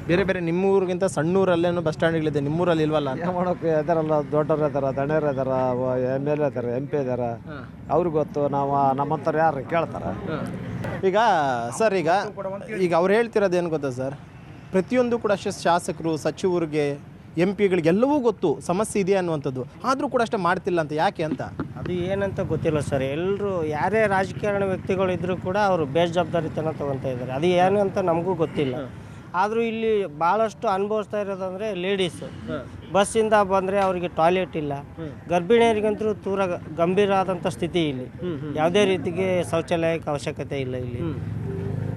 ಬೇರೆ ಬೇರೆ ನಿಮ್ಮೂರಿಗಿಂತ ಸಣ್ಣೂರಲ್ಲೇನು ಬಸ್ ಸ್ಟ್ಯಾಂಡ್ಗಳಿದೆ, ನಿಮ್ಮೂರಲ್ಲಿ ಇಲ್ವಲ್ಲ? ಏನು ಮಾಡೋಕೆ ಇದಾರಲ್ಲ, ದೊಡ್ಡವ್ರು ಇದಾರ, ದಣಿಯರು ಇದಾರ, MLA ಇದಾರೆ, MP ಇದಾರ, ಅವ್ರಿಗೆ ಗೊತ್ತು. ನಾವು ನಮ್ಮಂತಾರೆ ಯಾರು ಕೇಳ್ತಾರೆ? ಈಗ ಸರ್, ಈಗ ಅವ್ರು ಹೇಳ್ತಿರೋದು ಏನು ಗೊತ್ತಾ ಸರ್, ಪ್ರತಿಯೊಂದು ಕೂಡ ಅಷ್ಟೇ ಶಾಸಕರು, ಸಚಿವರಿಗೆ, ಎಂ ಪಿಗಳಿಗೆಲ್ಲವೂ ಗೊತ್ತು ಸಮಸ್ಯೆ ಇದೆ ಅನ್ನುವಂಥದ್ದು, ಆದರೂ ಕೂಡ ಅಷ್ಟೇ ಮಾಡ್ತಿಲ್ಲ ಅಂತ ಯಾಕೆ ಅಂತ? ಅದು ಏನಂತ ಗೊತ್ತಿಲ್ಲ ಸರ್. ಎಲ್ಲರೂ ಯಾರೇ ರಾಜಕಾರಣ ವ್ಯಕ್ತಿಗಳು ಇದ್ದರೂ ಕೂಡ ಅವರು ಬೇಜವಾಬ್ದಾರಿತನ ತೊಗೊತಾ ಇದ್ದಾರೆ. ಅದು ಏನು ಅಂತ ನಮಗೂ ಗೊತ್ತಿಲ್ಲ. ಆದರೂ ಇಲ್ಲಿ ಭಾಳಷ್ಟು ಅನುಭವಿಸ್ತಾ ಇರೋದಂದರೆ ಲೇಡೀಸು. ಬಸ್ಸಿಂದ ಬಂದರೆ ಅವರಿಗೆ ಟಾಯ್ಲೆಟ್ ಇಲ್ಲ. ಗರ್ಭಿಣಿಯರಿಗಂತೂ ತೀರಾ ಗಂಭೀರ ಆದಂಥ ಸ್ಥಿತಿ ಇಲ್ಲಿ. ಯಾವುದೇ ರೀತಿಗೆ ಶೌಚಾಲಯಕ್ಕೆ ಅವಶ್ಯಕತೆ ಇಲ್ಲ ಇಲ್ಲಿ.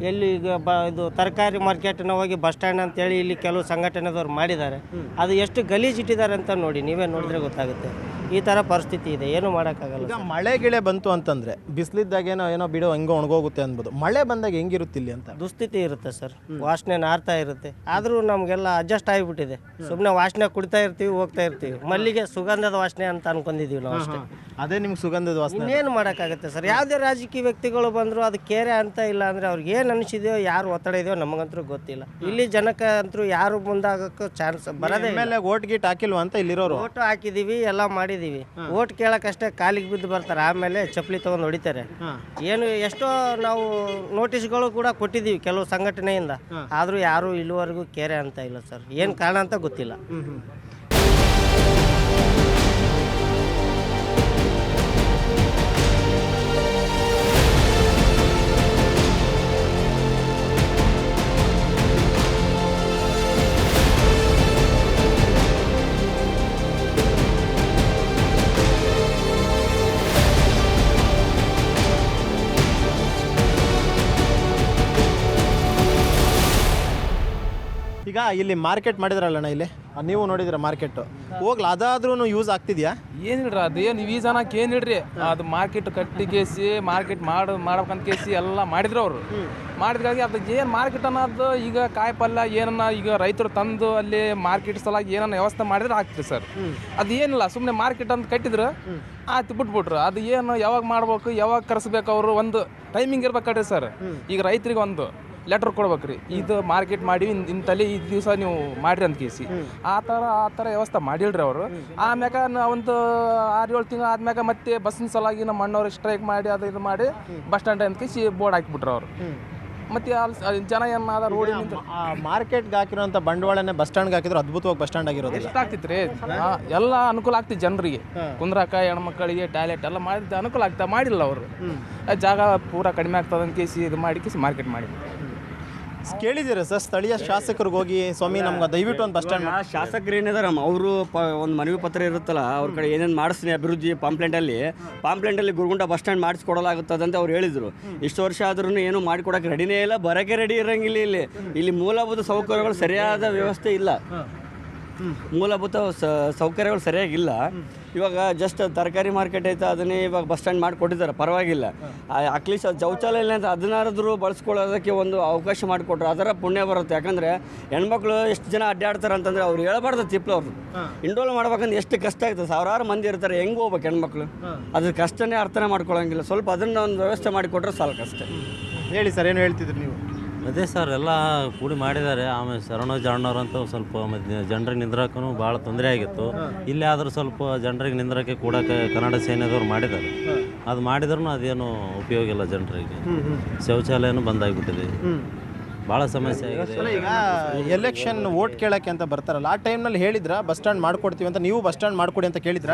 ಎಲ್ಲಿ ಈಗ ಇದು ತರಕಾರಿ ಮಾರ್ಕೆಟ್ನ ಹೋಗಿ ಬಸ್ ಸ್ಟ್ಯಾಂಡ್ ಅಂತೇಳಿ ಇಲ್ಲಿ ಕೆಲವು ಸಂಘಟನೆದವ್ರು ಮಾಡಿದ್ದಾರೆ. ಅದು ಎಷ್ಟು ಗಲೀಜಿಟ್ಟಿದ್ದಾರೆ ಅಂತ ನೋಡಿ, ನೀವೇ ನೋಡಿದ್ರೆ ಗೊತ್ತಾಗುತ್ತೆ. ಈ ಥರ ಪರಿಸ್ಥಿತಿ ಇದೆ, ಏನು ಮಾಡೋಕ್ಕಾಗಲ್ಲ. ಈಗ ಮಳೆ ಗಿಳೆ ಬಂತು ಅಂತಂದರೆ ಬಿಸಿಲಿದ್ದಾಗ ಏನೋ ಬಿಡೋ ಹೆಂಗೋ ಒಣಗೋಗುತ್ತೆ ಅನ್ಬೋದು. ಮಳೆ ಬಂದಾಗ ಹೆಂಗಿರುತ್ತೆ ಇಲ್ಲಿ ಅಂತ? ದುಸ್ಥಿತಿ ಇರುತ್ತೆ ಸರ್. ವಾಸನೆ ನಾರ್ತಾ ಇರುತ್ತೆ. ಆದರೂ ನಮಗೆಲ್ಲ ಅಡ್ಜಸ್ಟ್ ಆಗಿಬಿಟ್ಟಿದೆ. ಸುಮ್ಮನೆ ವಾಸನೆ ಕುಡಿತಾ ಇರ್ತೀವಿ, ಹೋಗ್ತಾ ಇರ್ತೀವಿ. ಮಲ್ಲಿಗೆ ಸುಗಂಧದ ವಾಸನೆ ಅಂತ ಅನ್ಕೊಂಡಿದ್ದೀವಿ ನಾವು ಅಷ್ಟೇ. ಅದೇ ನಿಮ್ಗೆ ಸುಗಂಧದ ವಾಸನೆ. ಇನ್ನೇನು ಮಾಡೋಕ್ಕಾಗುತ್ತೆ ಸರ್. ಯಾವುದೇ ರಾಜಕೀಯ ವ್ಯಕ್ತಿಗಳು ಬಂದರೂ ಅದು ಕೇರೆ ಅಂತ ಇಲ್ಲ ಅಂದರೆ ಅವ್ರಿಗೆ ಏನು ಅನಿಸಿದೆಯೋ, ಯಾರು ಒತ್ತಡ ಇದೆಯೋ ನಮಗಂತೂ ಗೊತ್ತಿಲ್ಲ. ಇಲ್ಲಿ ಜನಕ್ಕೆ ಅಂತೂ ಯಾರು ಮುಂದಾಗಕ್ಕೂ ಚಾನ್ಸ್ ಬರೋದೇ ಇಲ್ಲ. ಆಮೇಲೆ ಓಟ್ ಗೀಟ್ ಹಾಕಿಲ್ವಾ ಅಂತ ಇಲ್ಲಿರೋರು? ಓಟು ಹಾಕಿದ್ದೀವಿ, ಎಲ್ಲ ಮಾಡಿದ್ದೀವಿ. ಓಟ್ ಕೇಳೋಕ್ಕಷ್ಟೇ ಕಾಲಿಗೆ ಬಿದ್ದು ಬರ್ತಾರೆ, ಆಮೇಲೆ ಚಪ್ಪಲಿ ತೊಗೊಂಡು ಹೊಡಿತಾರೆ. ಏನು ಎಷ್ಟೋ ನಾವು ನೋಟಿಸ್ಗಳು ಕೂಡ ಕೊಟ್ಟಿದ್ದೀವಿ ಕೆಲವು ಸಂಘಟನೆಯಿಂದ, ಆದರೂ ಯಾರೂ ಇಲ್ಲಿವರೆಗೂ ಕೇರೆ ಅಂತ ಇಲ್ಲ ಸರ್. ಏನು ಕಾರಣ ಅಂತ ಗೊತ್ತಿಲ್ಲ. ಈಗ ಇಲ್ಲಿ ಮಾರ್ಕೆಟ್ ಮಾಡಿದ್ರಲ್ಲಣ್ಣ, ಇಲ್ಲಿ ನೀವು ನೋಡಿದ್ರೆ ಮಾರ್ಕೆಟ್ ಹೋಗ್ಲ, ಅದಾದ್ರೂ ಯೂಸ್ ಆಗ್ತಿದ್ಯಾ? ಏನಿಲ್ರಿ, ಅದೇನು ಯೂಸ್ ಅನ್ನಕ್ಕೆ ಏನಿಲ್ರಿ. ಅದು ಮಾರ್ಕೆಟ್ ಕಟ್ಟಿ ಕೇಸಿ ಮಾರ್ಕೆಟ್ ಮಾಡ್ಬೇಕಂತ ಕೇಸಿ ಎಲ್ಲ ಮಾಡಿದ್ರು ಅವರು. ಮಾಡಿದ್ಗಾಗಿ ಅದಕ್ಕೆ ಏನು ಮಾರ್ಕೆಟ್ ಅನ್ನೋದು ಈಗ ಕಾಯಿ ಪಲ್ಯ ಏನನ್ನ ಈಗ ರೈತರು ತಂದು ಅಲ್ಲಿ ಮಾರ್ಕೆಟ್ ಸಲಾಗಿ ಏನನ್ನ ವ್ಯವಸ್ಥೆ ಮಾಡಿದ್ರೆ ಆಗ್ತದೆ ಸರ್. ಅದು ಏನಿಲ್ಲ, ಸುಮ್ಮನೆ ಮಾರ್ಕೆಟ್ ಅಂತ ಕಟ್ಟಿದ್ರು ಆಯ್ತು ಬಿಟ್ಬಿಟ್ರು. ಅದು ಏನು ಯಾವಾಗ ಮಾಡ್ಬೇಕು, ಯಾವಾಗ ಕರೆಸ್ಬೇಕು, ಅವರು ಒಂದು ಟೈಮಿಂಗ್ ಇರ್ಬೇಕಲ್ರಿ ಸರ್. ಈಗ ರೈತರಿಗೆ ಒಂದು ಲೆಟ್ರ್ ಕೊಡ್ಬೇಕ್ರಿ, ಇದು ಮಾರ್ಕೆಟ್ ಮಾಡಿ ಇಂತಲ್ಲಿ ಈ ದಿವಸ ನೀವು ಮಾಡಿರಿ ಅಂತ ಕೇಸಿ ಆ ಥರ ವ್ಯವಸ್ಥೆ ಮಾಡಿಲ್ರಿ ಅವರು. ಆಮ್ಯಾಗ ಒಂದು 6-7 ತಿಂಗಳು ಆದ್ಮ್ಯಾಗ ಮತ್ತೆ ಬಸ್ಸಿನ ಸಲಾಗಿ ನಮ್ಮ ಅಣ್ಣವ್ರು ಸ್ಟ್ರೈಕ್ ಮಾಡಿ ಅದು ಇದು ಮಾಡಿ ಬಸ್ ಸ್ಟ್ಯಾಂಡ್ ಅಂತ ಕೇಸಿ ಬೋರ್ಡ್ ಹಾಕಿಬಿಟ್ರು ಅವರು. ಮತ್ತೆ ಅಲ್ಲಿ ಜನ ಏನಾದ ರೋಡ್ ಮಾರ್ಕೆಟ್ಗೆ ಹಾಕಿರೋಂಥ ಬಂಡವಾಳನೇ ಬಸ್ ಸ್ಟ್ಯಾಂಡ್ಗೆ ಹಾಕಿದ್ರು ಅದ್ಭುತವಾಗಿ ಬಸ್ ಸ್ಟ್ಯಾಂಡ್ ಆಗಿರೋದು. ಎಷ್ಟು ಆಗ್ತಿತ್ತು ಎಲ್ಲ ಅನುಕೂಲ ಆಗ್ತಿತ್ತು ಜನರಿಗೆ, ಕುಂದ್ರಾಕ ಹೆಣ್ಮಕ್ಳಿಗೆ ಟಾಯ್ಲೆಟ್ ಎಲ್ಲ ಮಾಡಿದ ಅನುಕೂಲ ಆಗ್ತಾ ಮಾಡಿಲ್ಲ ಅವರು. ಜಾಗ ಪೂರಾ ಕಡಿಮೆ ಆಗ್ತದೆ ಅಂತ ಕೇಸಿ ಇದು ಮಾಡಿ ಕೇಸಿ ಮಾರ್ಕೆಟ್ ಮಾಡಿ. ಕೇಳಿದ್ದೀರಾ ಸರ್ ಸ್ಥಳೀಯ ಶಾಸಕರಿಗೆ ಹೋಗಿ, ಸ್ವಾಮಿ ನಮ್ಗೆ ದಯವಿಟ್ಟು ಒಂದು ಬಸ್ ಸ್ಟ್ಯಾಂಡ್? ಶಾಸಕರು ಏನಿದಾರ ಅವರು ಒಂದು ಮನವಿ ಪತ್ರ ಇರುತ್ತಲ್ಲ, ಅವ್ರ ಕಡೆ ಏನೇನು ಮಾಡಿಸ್ತೀನಿ ಅಭಿವೃದ್ಧಿ ಪಾಂಪ್ಲೆಂಟಲ್ಲಿ ಗುರುಗುಂಟ ಬಸ್ ಸ್ಟ್ಯಾಂಡ್ ಮಾಡಿಸ್ಕೊಡಲಾಗುತ್ತದೆ ಅಂತ ಅವ್ರು ಹೇಳಿದರು. ಇಷ್ಟು ವರ್ಷ ಆದ್ರೂ ಏನು ಮಾಡಿಕೊಡೋಕೆ ರೆಡಿನೇ ಇಲ್ಲ, ಬರೋಕ್ಕೆ ರೆಡಿ ಇರೋಂಗಿಲ್ಲ. ಇಲ್ಲಿ ಮೂಲಭೂತ ಸೌಕರ್ಯಗಳು ಸರಿಯಾದ ವ್ಯವಸ್ಥೆ ಇಲ್ಲ. ಮೂಲಭೂತ ಸೌಕರ್ಯಗಳು ಸರಿಯಾಗಿಲ್ಲ. ಇವಾಗ ಜಸ್ಟ್ ತರಕಾರಿ ಮಾರ್ಕೆಟ್ ಐತೆ, ಅದನ್ನೇ ಇವಾಗ ಬಸ್ ಸ್ಟ್ಯಾಂಡ್ ಮಾಡಿಕೊಟ್ಟಿದ್ದಾರೆ, ಪರವಾಗಿಲ್ಲ. ಅಟ್ಲೀಸ್ಟ್ ಶೌಚಾಲಯ ಅಂತ ಅದನ್ನಾದ್ರೂ ಬಳಸ್ಕೊಳ್ಳೋದಕ್ಕೆ ಒಂದು ಅವಕಾಶ ಮಾಡಿಕೊಟ್ರು, ಅದರ ಪುಣ್ಯ ಬರುತ್ತೆ. ಯಾಕಂದರೆ ಹೆಣ್ಮಕ್ಳು ಎಷ್ಟು ಜನ ಅಡ್ಡಾಡ್ತಾರೆ ಅಂತಂದರೆ ಅವ್ರು ಹೇಳ್ಬಾರ್ದು ತಿಪ್ಪಲು. ಅವ್ರು ಇಂಡೋಲ್ ಮಾಡ್ಬೇಕಂದ್ರೆ ಎಷ್ಟು ಕಷ್ಟ ಆಗ್ತದೆ, ಸಾವಿರಾರು ಮಂದಿ ಇರ್ತಾರೆ, ಹೆಂಗೆ ಹೋಗ್ಬೇಕು ಹೆಣ್ಮಕ್ಳು? ಅದ್ರ ಕಷ್ಟನೇ ಅರ್ಥನೇ ಮಾಡ್ಕೊಳಂಗಿಲ್ಲ. ಸ್ವಲ್ಪ ಅದನ್ನು ಒಂದು ವ್ಯವಸ್ಥೆ ಮಾಡಿಕೊಟ್ರೆ ಸಾಲಕ್ಕಷ್ಟೇ. ಹೇಳಿ ಸರ್, ಏನು ಹೇಳ್ತಿದ್ರಿ ನೀವು? ಅದೇ ಸರ್, ಎಲ್ಲ ಕೂಡಿ ಮಾಡಿದ್ದಾರೆ. ಆಮೇಲೆ ಶರಣೋಜಾಣ್ಣವ್ರು ಅಂತ ಸ್ವಲ್ಪ ಮತ್ತು ಜನರಿಗೆ ನಿಂದ್ರಕ್ಕೂ ಭಾಳ ತೊಂದರೆ ಆಗಿತ್ತು. ಇಲ್ಲಿ ಆದರೂ ಸ್ವಲ್ಪ ಜನರಿಗೆ ನಿಂದ್ರಕ್ಕೆ ಕೂಡಕ್ಕೆ ಕನ್ನಡ ಸೇನೆದವ್ರು ಮಾಡಿದ್ದಾರೆ. ಅದು ಮಾಡಿದ್ರೂ ಅದೇನು ಉಪಯೋಗ ಇಲ್ಲ ಜನರಿಗೆ. ಶೌಚಾಲಯನೂ ಬಂದಾಗಿಬಿಟ್ಟಿದೆ, ಭಾಳ ಸಮಸ್ಯೆ ಆಗಿದೆ. ಈಗ ಎಲೆಕ್ಷನ್ ವೋಟ್ ಕೇಳಕ್ಕೆ ಅಂತ ಬರ್ತಾರಲ್ಲ, ಆ ಟೈಮ್ನಲ್ಲಿ ಹೇಳಿದ್ರ ಬಸ್ ಸ್ಟ್ಯಾಂಡ್ ಮಾಡ್ಕೊಡ್ತೀವಿ ಅಂತ? ನೀವು ಬಸ್ ಸ್ಟ್ಯಾಂಡ್ ಮಾಡ್ಕೊಡಿ ಅಂತ ಕೇಳಿದ್ರ?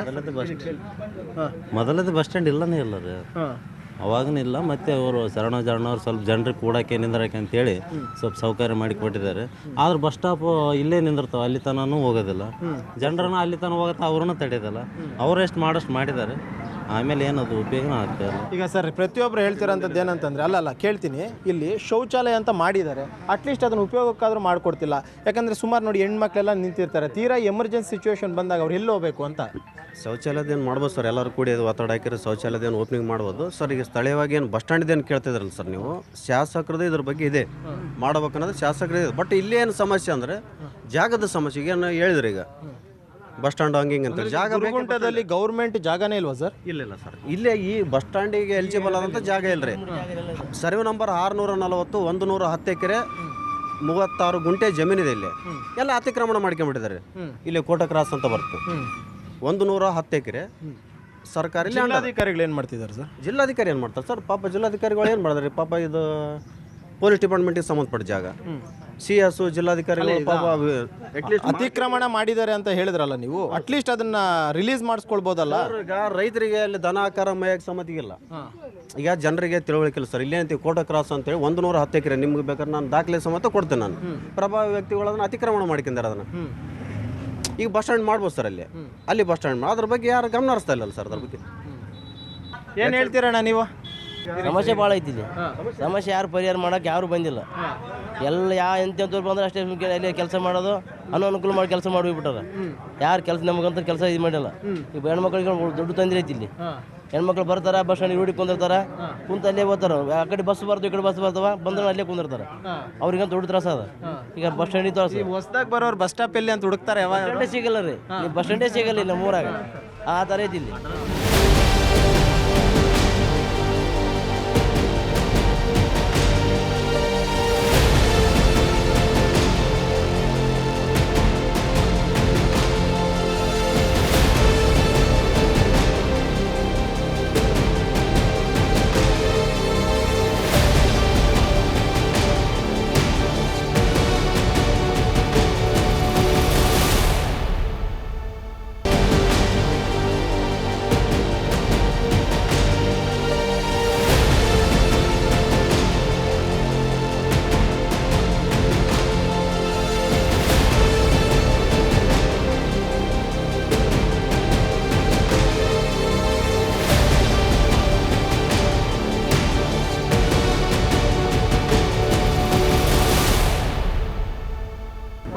ಮೊದಲದೇ ಬಸ್ ಸ್ಟ್ಯಾಂಡ್ ಇಲ್ಲನೇ ಇಲ್ಲ ರೀ, ಅವಾಗೂ ಇಲ್ಲ. ಮತ್ತು ಅವರು ಶರಣೋಜಾಣ್ಣವ್ರು ಸ್ವಲ್ಪ ಜನರಿಗೆ ಕೂಡಕ್ಕೆ ನಿಂದ್ರಕ್ಕೆ ಅಂತೇಳಿ ಸ್ವಲ್ಪ ಸೌಕರ್ಯ ಮಾಡಿ ಕೊಟ್ಟಿದ್ದಾರೆ. ಆದ್ರೆ ಬಸ್ ಸ್ಟಾಪ್ ಇಲ್ಲೇ ನಿಂದಿರ್ತಾವೆ, ಅಲ್ಲಿ ತನೂ ಹೋಗೋದಿಲ್ಲ. ಜನರನ್ನ ಅಲ್ಲಿ ತನಕ ಹೋಗುತ್ತೆ, ಅವ್ರನ್ನೂ ತಡೆಯೋದಿಲ್ಲ. ಅವ್ರು ಎಷ್ಟು ಮಾಡೋಷ್ಟು ಮಾಡಿದ್ದಾರೆ, ಆಮೇಲೆ ಏನದು ಉಪಯೋಗನೂ ಆಗ್ತಾಯಿಲ್ಲ. ಈಗ ಸರ್, ಪ್ರತಿಯೊಬ್ಬರು ಹೇಳ್ತಿರೋಂಥದ್ದು ಏನಂತಂದರೆ, ಅಲ್ಲ ಕೇಳ್ತೀನಿ, ಇಲ್ಲಿ ಶೌಚಾಲಯ ಅಂತ ಮಾಡಿದ್ದಾರೆ, ಅಟ್ಲೀಸ್ಟ್ ಅದನ್ನು ಉಪಯೋಗಕ್ಕಾದರೂ ಮಾಡಿಕೊಡ್ತಿಲ್ಲ. ಯಾಕಂದರೆ ಸುಮಾರು ನೋಡಿ ಹೆಣ್ಮಕ್ಳೆಲ್ಲ ನಿಂತಿರ್ತಾರೆ, ತೀರಾ ಎಮರ್ಜೆನ್ಸಿ ಸಿಚುವೇಶನ್ ಬಂದಾಗ ಅವ್ರು ಎಲ್ಲಿ ಹೋಗ್ಬೇಕು ಅಂತ. ಶೌಚಾಲಯದೇನು ಮಾಡ್ಬೋದು ಸರ್, ಎಲ್ಲರೂ ಕೂಡಿ ಅದು ಒತ್ತಡ ಹಾಕಿದ್ರೆ ಶೌಚಾಲಯದೇನು ಓಪನಿಂಗ್ ಮಾಡ್ಬೋದು ಸರ್. ಈಗ ಸ್ಥಳೀಯವಾಗಿ ಏನು ಬಸ್ ಸ್ಟ್ಯಾಂಡ್ದೇನು ಕೇಳ್ತಿದ್ರಲ್ಲ ಸರ್ ನೀವು, ಶಾಸಕರದ್ದು ಇದ್ರ ಬಗ್ಗೆ ಇದೆ, ಮಾಡ್ಬೇಕನ್ನೋದು ಶಾಸಕರೇ ಇದೆ. ಬಟ್ ಇಲ್ಲೇನು ಸಮಸ್ಯೆ ಅಂದರೆ ಜಾಗದ ಸಮಸ್ಯೆ. ಏನು ಹೇಳಿದ್ರಿ ಈಗ ಬಸ್ ಸ್ಟ್ಯಾಂಡ್ ಹಂಗಿಂಗ್ ಅಂತ ಜಾಗ ಗುರುಗುಂಟದಲ್ಲಿ ಗೌರ್ಮೆಂಟ್ ಜಾಗನೇ ಇಲ್ವಾ ಸರ್? ಇಲ್ಲ ಸರ್, ಇಲ್ಲೇ ಈ ಬಸ್ ಸ್ಟ್ಯಾಂಡಿಗೆ ಎಲಿಜಿಬಲ್ ಆದಂಥ ಜಾಗ ಇಲ್ಲರಿ. ಸರ್ವೆ ನಂಬರ್ 640, 110 ಎಕರೆ 36 ಗುಂಟೆ ಜಮೀನಿದೆ. ಇಲ್ಲಿ ಎಲ್ಲ ಅತಿಕ್ರಮಣ ಮಾಡ್ಕೊಂಡ್ಬಿಟ್ಟಿದ್ದಾರೆ. ಇಲ್ಲಿ ಕೋಟ ಕ್ರಾಸ್ ಅಂತ ಬರ್ತದೆ, 110 ಎಕರೆ ಸರ್ಕಾರಿ. ಜಿಲ್ಲಾಧಿಕಾರಿಗಳು ಏನು ಮಾಡ್ತಿದ್ದಾರೆ ಸರ್? ಜಿಲ್ಲಾಧಿಕಾರಿ ಏನು ಮಾಡ್ತಾರೆ ಸರ್? ಪಾಪ ಜಿಲ್ಲಾಧಿಕಾರಿಗಳು ಏನು ಮಾಡಿದಾರೆ ಪಾಪ? ಇದು ಪೊಲೀಸ್ ಡಿಪಾರ್ಟ್ಮೆಂಟಿಗೆ ಸಂಬಂಧಪಟ್ಟ ಜಾಗ. CS ಜಿಲ್ಲಾಧಿಕಾರಿಗಳು ಪಾಪ ಅಟ್ಲೀಸ್ಟ್ ಅತಿಕ್ರಮಣ ಮಾಡಿದ್ದಾರೆ ಅಂತ ಹೇಳಿದ್ರಲ್ಲ ನೀವು, ಅಟ್ಲೀಸ್ಟ್ ಅದನ್ನ ರಿಲೀಸ್ ಮಾಡಿಸ್ಕೊಳ್ಬೋದಲ್ಲ. ಈಗ ರೈತರಿಗೆ ಅಲ್ಲಿ ದನ ಆಕಾರ ಮೇಯಕ್ಕೆ ಸಮ್ಮತಿಗಿಲ್ಲ. ಈಗ ಜನರಿಗೆ ತಿಳುವಳಿಕೆ ಸರ್, ಇಲ್ಲೇನಂತೀವಿ ಕೋಟ ಕ್ರಾಸ್ ಅಂತೇಳಿ 110 ಎಕರೆ ನಿಮ್ಗೆ ಬೇಕಾದ್ರೆ ನಾನು ದಾಖಲೆ ಸಮೇತ ಕೊಡ್ತೇನೆ. ನಾನು ಪ್ರಭಾವಿ ವ್ಯಕ್ತಿಗಳು ಅದನ್ನು ಅತಿಕ್ರಮಣ ಮಾಡ್ಕೊಂಡಾರೆ. ಅದನ್ನು ಈಗ ಬಸ್ ಸ್ಟ್ಯಾಂಡ್ ಮಾಡ್ಬೋದು ಸರ್, ಅಲ್ಲಿ ಬಸ್ ಸ್ಟ್ಯಾಂಡ್ ಅದ್ರ ಬಗ್ಗೆ ಯಾರು ಗಮನ ಹರಿಸ್ತಾ ಇಲ್ಲ ಸರ್. ಅದ್ರ ಬಗ್ಗೆ ಏನು ಹೇಳ್ತೀರಣ್ಣ ನೀವು? ಸಮಸ್ಯೆ ಭಾಳ ಐತಿ ಇಲ್ಲಿ. ಸಮಸ್ಯೆ ಯಾರು ಪರಿಹಾರ ಮಾಡೋಕೆ ಯಾರು ಬಂದಿಲ್ಲ. ಎಲ್ಲ ಎಂಥವ್ರು ಬಂದ್ರೆ ಅಷ್ಟೇ ಅಲ್ಲಿ ಕೆಲಸ ಮಾಡೋದು, ಅನುಕೂಲ ಮಾಡಿ ಕೆಲಸ ಮಾಡಿಬಿಟ್ಟಾರ. ಯಾರು ಕೆಲಸ ನಮಗಂತ ಕೆಲಸ ಇದು ಮಾಡಿಲ್ಲ. ಈಗ ಹೆಣ್ಮಕ್ಳಿಗೆ ದೊಡ್ಡ ತೊಂದರೆ ಐತಿ ಇಲ್ಲಿ. ಹೆಣ್ಮಕ್ಳು ಬರ್ತಾರ, ಬಸ್ ಸ್ಟ್ಯಾಂಡ್ ರೂಢಿ ಕುಂದಿರ್ತಾರ, ಕುಂತ ಅಲ್ಲೇ ಹೋಗ್ತಾರ. ಆ ಕಡೆ ಬಸ್ ಬರ್ತಾವ, ಈ ಕಡೆ ಬಸ್ ಬರ್ತಾವ, ಬಂದ್ರೆ ಅಲ್ಲೇ ಕುಂದಿರ್ತಾರ. ಅವ್ರಿಗೆ ದೊಡ್ಡ ತ್ರಾಸ ಅದ. ಈಗ ಬಸ್ ಸ್ಟ್ಯಾಂಡ್ ತೋರಿಸಿ ಹೊಸದಾಗಿ ಬರೋರು ಬಸ್ ಸ್ಟಾಪ್ ಎಲ್ಲಿ ಅಂತ ಹುಡುಕ್ತಾರೆ. ಬಸ್ ಸ್ಟ್ಯಾಂಡೇ ಸಿಗಲ್ಲ ರೀ, ಬಸ್ ಸ್ಟ್ಯಾಂಡೇ ಸಿಗಲ್ಲ ನಮ್ಮ ಊರಾಗ. ಆ ಥರ ಐತಿ ಇಲ್ಲಿ.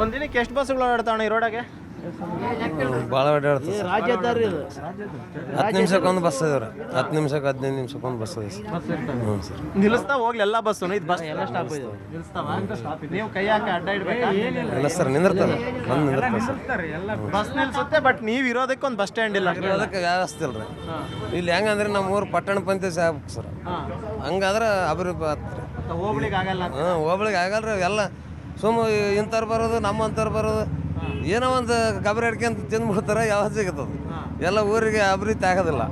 ಒಂದಿನಕ್ಕೆ ಎಷ್ಟು ಬಸ್ಗಳು ಓಡಾಡ್ತಾವಣ್ಣ ಈ ರೋಡಾಗೆ? ಭಾಳ ಓಡಾಡ್ತದೆ. ರಾಜ್ಯ ಹೆದ್ದಾರಿ ಇದು. 10 ನಿಮಿಷಕ್ಕೊಂದು ಬಸ್ ಅದಾವ್ರಿ. 10 ನಿಮಿಷಕ್ಕೆ 15 ನಿಮಿಷಕ್ಕೊಂದು ಬಸ್ ಅದ ಹ್ಞೂ ಸರ್. ನಿಲ್ಲಿಸ್ತಾ ಹೋಗ್ಲಿ ಎಲ್ಲ ಬಸ್ಸು? ಇದು ಬಸ್ ಎಲ್ಲ ಸ್ಟಾಪ್ ಇದೆ. ನೀವು ಕೈ ಹಾಕಿ ಅಡ್ಡ ಇಡ್ಬೇಕಾ? ಇಲ್ಲ ಸರ್, ನಿಂದಿರ್ತಾರೆ, ಬಂದು ನಿಂದಿರ್ತಾರೆ ಸರ್. ಬಸ್ ನಿಲ್ಸುತ್ತೆ, ಬಟ್ ನೀವು ಇರೋದಕ್ಕೆ ಒಂದು ಬಸ್ ಸ್ಟ್ಯಾಂಡ್ ಇಲ್ಲ. ಅದಕ್ಕೆ ವ್ಯವಸ್ಥೆ ಇಲ್ಲ ರೀ ಇಲ್ಲಿ. ಹೆಂಗಂದ್ರೆ ನಮ್ಮ ಊರು ಪಟ್ಟಣ ಪಂಚಾಯತ್ ಆಗ್ಬೇಕು ಸರ್. ಹಂಗಾದ್ರೆ ಅಭಿವೃದ್ಧಿ ಆಗ್ತದೆ. ಹೋಗ್ಲಿಕ್ಕೆ ಆಗಲ್ಲ. ಹೋಗ್ಲಿಕ್ಕೆ ಆಗಲ್ಲ ರೀ. ಎಲ್ಲ ಸುಮ್ಮ ಇಂಥವ್ರು ಬರೋದು, ನಮ್ಮಂಥವ್ರು ಬರೋದು, ಏನೋ ಒಂದು ಗಬರಿ ಅಡ್ಕೊಂತ ತಿಂದ್ಬಿಡ್ತಾರೆ. ಯಾವಾಗ ಸಿಗುತ್ತದೆ? ಎಲ್ಲ ಊರಿಗೆ ಅಭಿವೃದ್ಧಿ ಆಗೋದಿಲ್ಲ.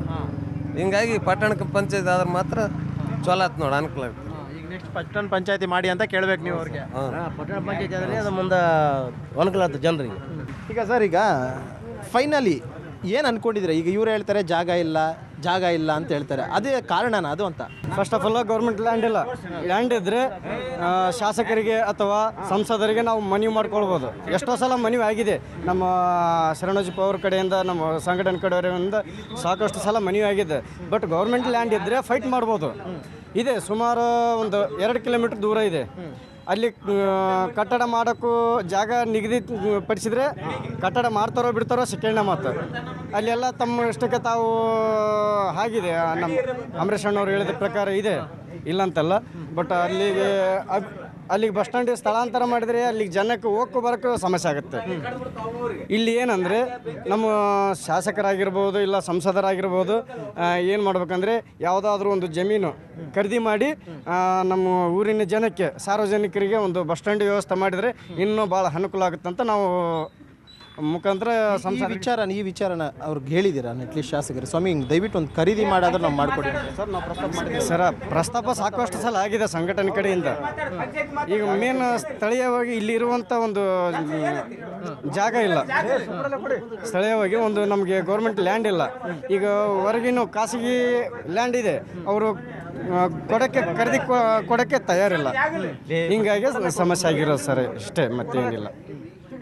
ಹಿಂಗಾಗಿ ಪಟ್ಟಣಕ್ಕೆ ಪಂಚಾಯತ್ ಆದ್ರೆ ಮಾತ್ರ ಚಲೋ ಆಯ್ತು ನೋಡಿ, ಅನುಕೂಲ ಆಗ್ತದೆ. ಈಗ ನೆಕ್ಸ್ಟ್ ಪಟ್ಟಣ ಪಂಚಾಯತಿ ಮಾಡಿ ಅಂತ ಕೇಳ್ಬೇಕು ನೀವು ಅವ್ರಿಗೆ. ಪಟ್ಟಣ ಪಂಚಾಯತಿ ಆದರೆ ಅದು ಮುಂದೆ ಅನುಕೂಲ ಆಗ್ತದೆ ಜನರಿಗೆ. ಈಗ ಸರ್, ಈಗ ಫೈನಲಿ ಏನು ಅನ್ಕೊಂಡಿದ್ರೆ? ಈಗ ಇವ್ರು ಹೇಳ್ತಾರೆ ಜಾಗ ಇಲ್ಲ ಅಂತ ಹೇಳ್ತಾರೆ. ಅದೇ ಕಾರಣನ ಅದು ಅಂತ? First of all government land ಇಲ್ಲ. ಲ್ಯಾಂಡ್ ಇದ್ದರೆ ಶಾಸಕರಿಗೆ ಅಥವಾ ಸಂಸದರಿಗೆ ನಾವು ಮನವಿ ಮಾಡ್ಕೊಳ್ಬೋದು. ಎಷ್ಟೋ ಸಲ ಮನವಿ ಆಗಿದೆ. ನಮ್ಮ ಶರಣೋಜಿಪ್ಪ ಅವ್ರ ಕಡೆಯಿಂದ, ನಮ್ಮ ಸಂಘಟನೆ ಕಡೆಯವರಿಂದ ಸಾಕಷ್ಟು ಸಲ ಮನವಿ ಆಗಿದೆ. ಬಟ್ ಗೌರ್ಮೆಂಟ್ ಲ್ಯಾಂಡ್ ಇದ್ದರೆ ಫೈಟ್ ಮಾಡ್ಬೋದು. ಇದೆ ಸುಮಾರು ಒಂದು 2 ಕಿಲೋಮೀಟ್ರ್ ದೂರ ಇದೆ. ಅಲ್ಲಿ ಕಟ್ಟಡ ಮಾಡೋಕ್ಕೂ ಜಾಗ ನಿಗದಿಪಡಿಸಿದರೆ ಕಟ್ಟಡ ಮಾಡ್ತಾರೋ ಬಿಡ್ತಾರೋ ಸೆಕೆಂಡ್ನ ಮಾತು. ಅಲ್ಲೆಲ್ಲ ತಮ್ಮ ಇಷ್ಟಕ್ಕೆ ತಾವು ಆಗಿದೆ. ನಮ್ಮ ಅಂಬರೀಷ್ ಅಣ್ಣವ್ರು ಹೇಳಿದ ಪ್ರಕಾರ ಇದೆ, ಇಲ್ಲಂತಲ್ಲ. ಬಟ್ ಅಲ್ಲಿಗೆ ಬಸ್ ಸ್ಟ್ಯಾಂಡಿಗೆ ಸ್ಥಳಾಂತರ ಮಾಡಿದರೆ ಅಲ್ಲಿಗೆ ಜನಕ್ಕೆ ಹೋಗಕ್ಕೂ ಬರೋಕ್ಕೂ ಸಮಸ್ಯೆ ಆಗುತ್ತೆ. ಇಲ್ಲಿ ಏನಂದರೆ ನಮ್ಮ ಶಾಸಕರಾಗಿರ್ಬೋದು ಇಲ್ಲ ಸಂಸದರಾಗಿರ್ಬೋದು ಏನು ಮಾಡ್ಬೇಕಂದ್ರೆ ಯಾವುದಾದ್ರೂ ಒಂದು ಜಮೀನು ಖರೀದಿ ಮಾಡಿ ನಮ್ಮ ಊರಿನ ಜನಕ್ಕೆ, ಸಾರ್ವಜನಿಕರಿಗೆ ಒಂದು ಬಸ್ ಸ್ಟ್ಯಾಂಡ್ ವ್ಯವಸ್ಥೆ ಮಾಡಿದರೆ ಇನ್ನೂ ಭಾಳ ಅನುಕೂಲ ಆಗುತ್ತೆ ಅಂತ ನಾವು ಮುಖಾಂತರ ಈ ವಿಚಾರನ ಅವ್ರಿಗೆ ಹೇಳಿದ್ದೀರಾ? ಅಟ್ಲೀಸ್ಟ್ ಶಾಸಕರು ಸ್ವಾಮಿ ಹಿಂಗೆ ದಯವಿಟ್ಟು ಒಂದು ಖರೀದಿ ಮಾಡಾದ್ರೆ ನಾವು ಮಾಡಿಕೊಡಿ ಸರ್. ನಾವು ಪ್ರಸ್ತಾಪ ಮಾಡಿದ್ದೀವಿ ಸರ್. ಪ್ರಸ್ತಾಪ ಸಾಕಷ್ಟು ಸಲ ಆಗಿದೆ ಸಂಘಟನೆ ಕಡೆಯಿಂದ. ಈಗ ಮೇನ್ ಸ್ಥಳೀಯವಾಗಿ ಇಲ್ಲಿರುವಂಥ ಒಂದು ಜಾಗ ಇಲ್ಲ. ಸ್ಥಳೀಯವಾಗಿ ಒಂದು ನಮಗೆ ಗೌರ್ಮೆಂಟ್ ಲ್ಯಾಂಡ್ ಇಲ್ಲ. ಈಗ ಹೊರಗಿನ ಖಾಸಗಿ ಲ್ಯಾಂಡ್ ಇದೆ, ಅವರು ಕೊಡೋಕ್ಕೆ ತಯಾರಿಲ್ಲ. ಹಿಂಗಾಗಿ ಸಮಸ್ಯೆ ಆಗಿರೋದು ಸರ್, ಇಷ್ಟೇ, ಮತ್ತೇನಿಲ್ಲ.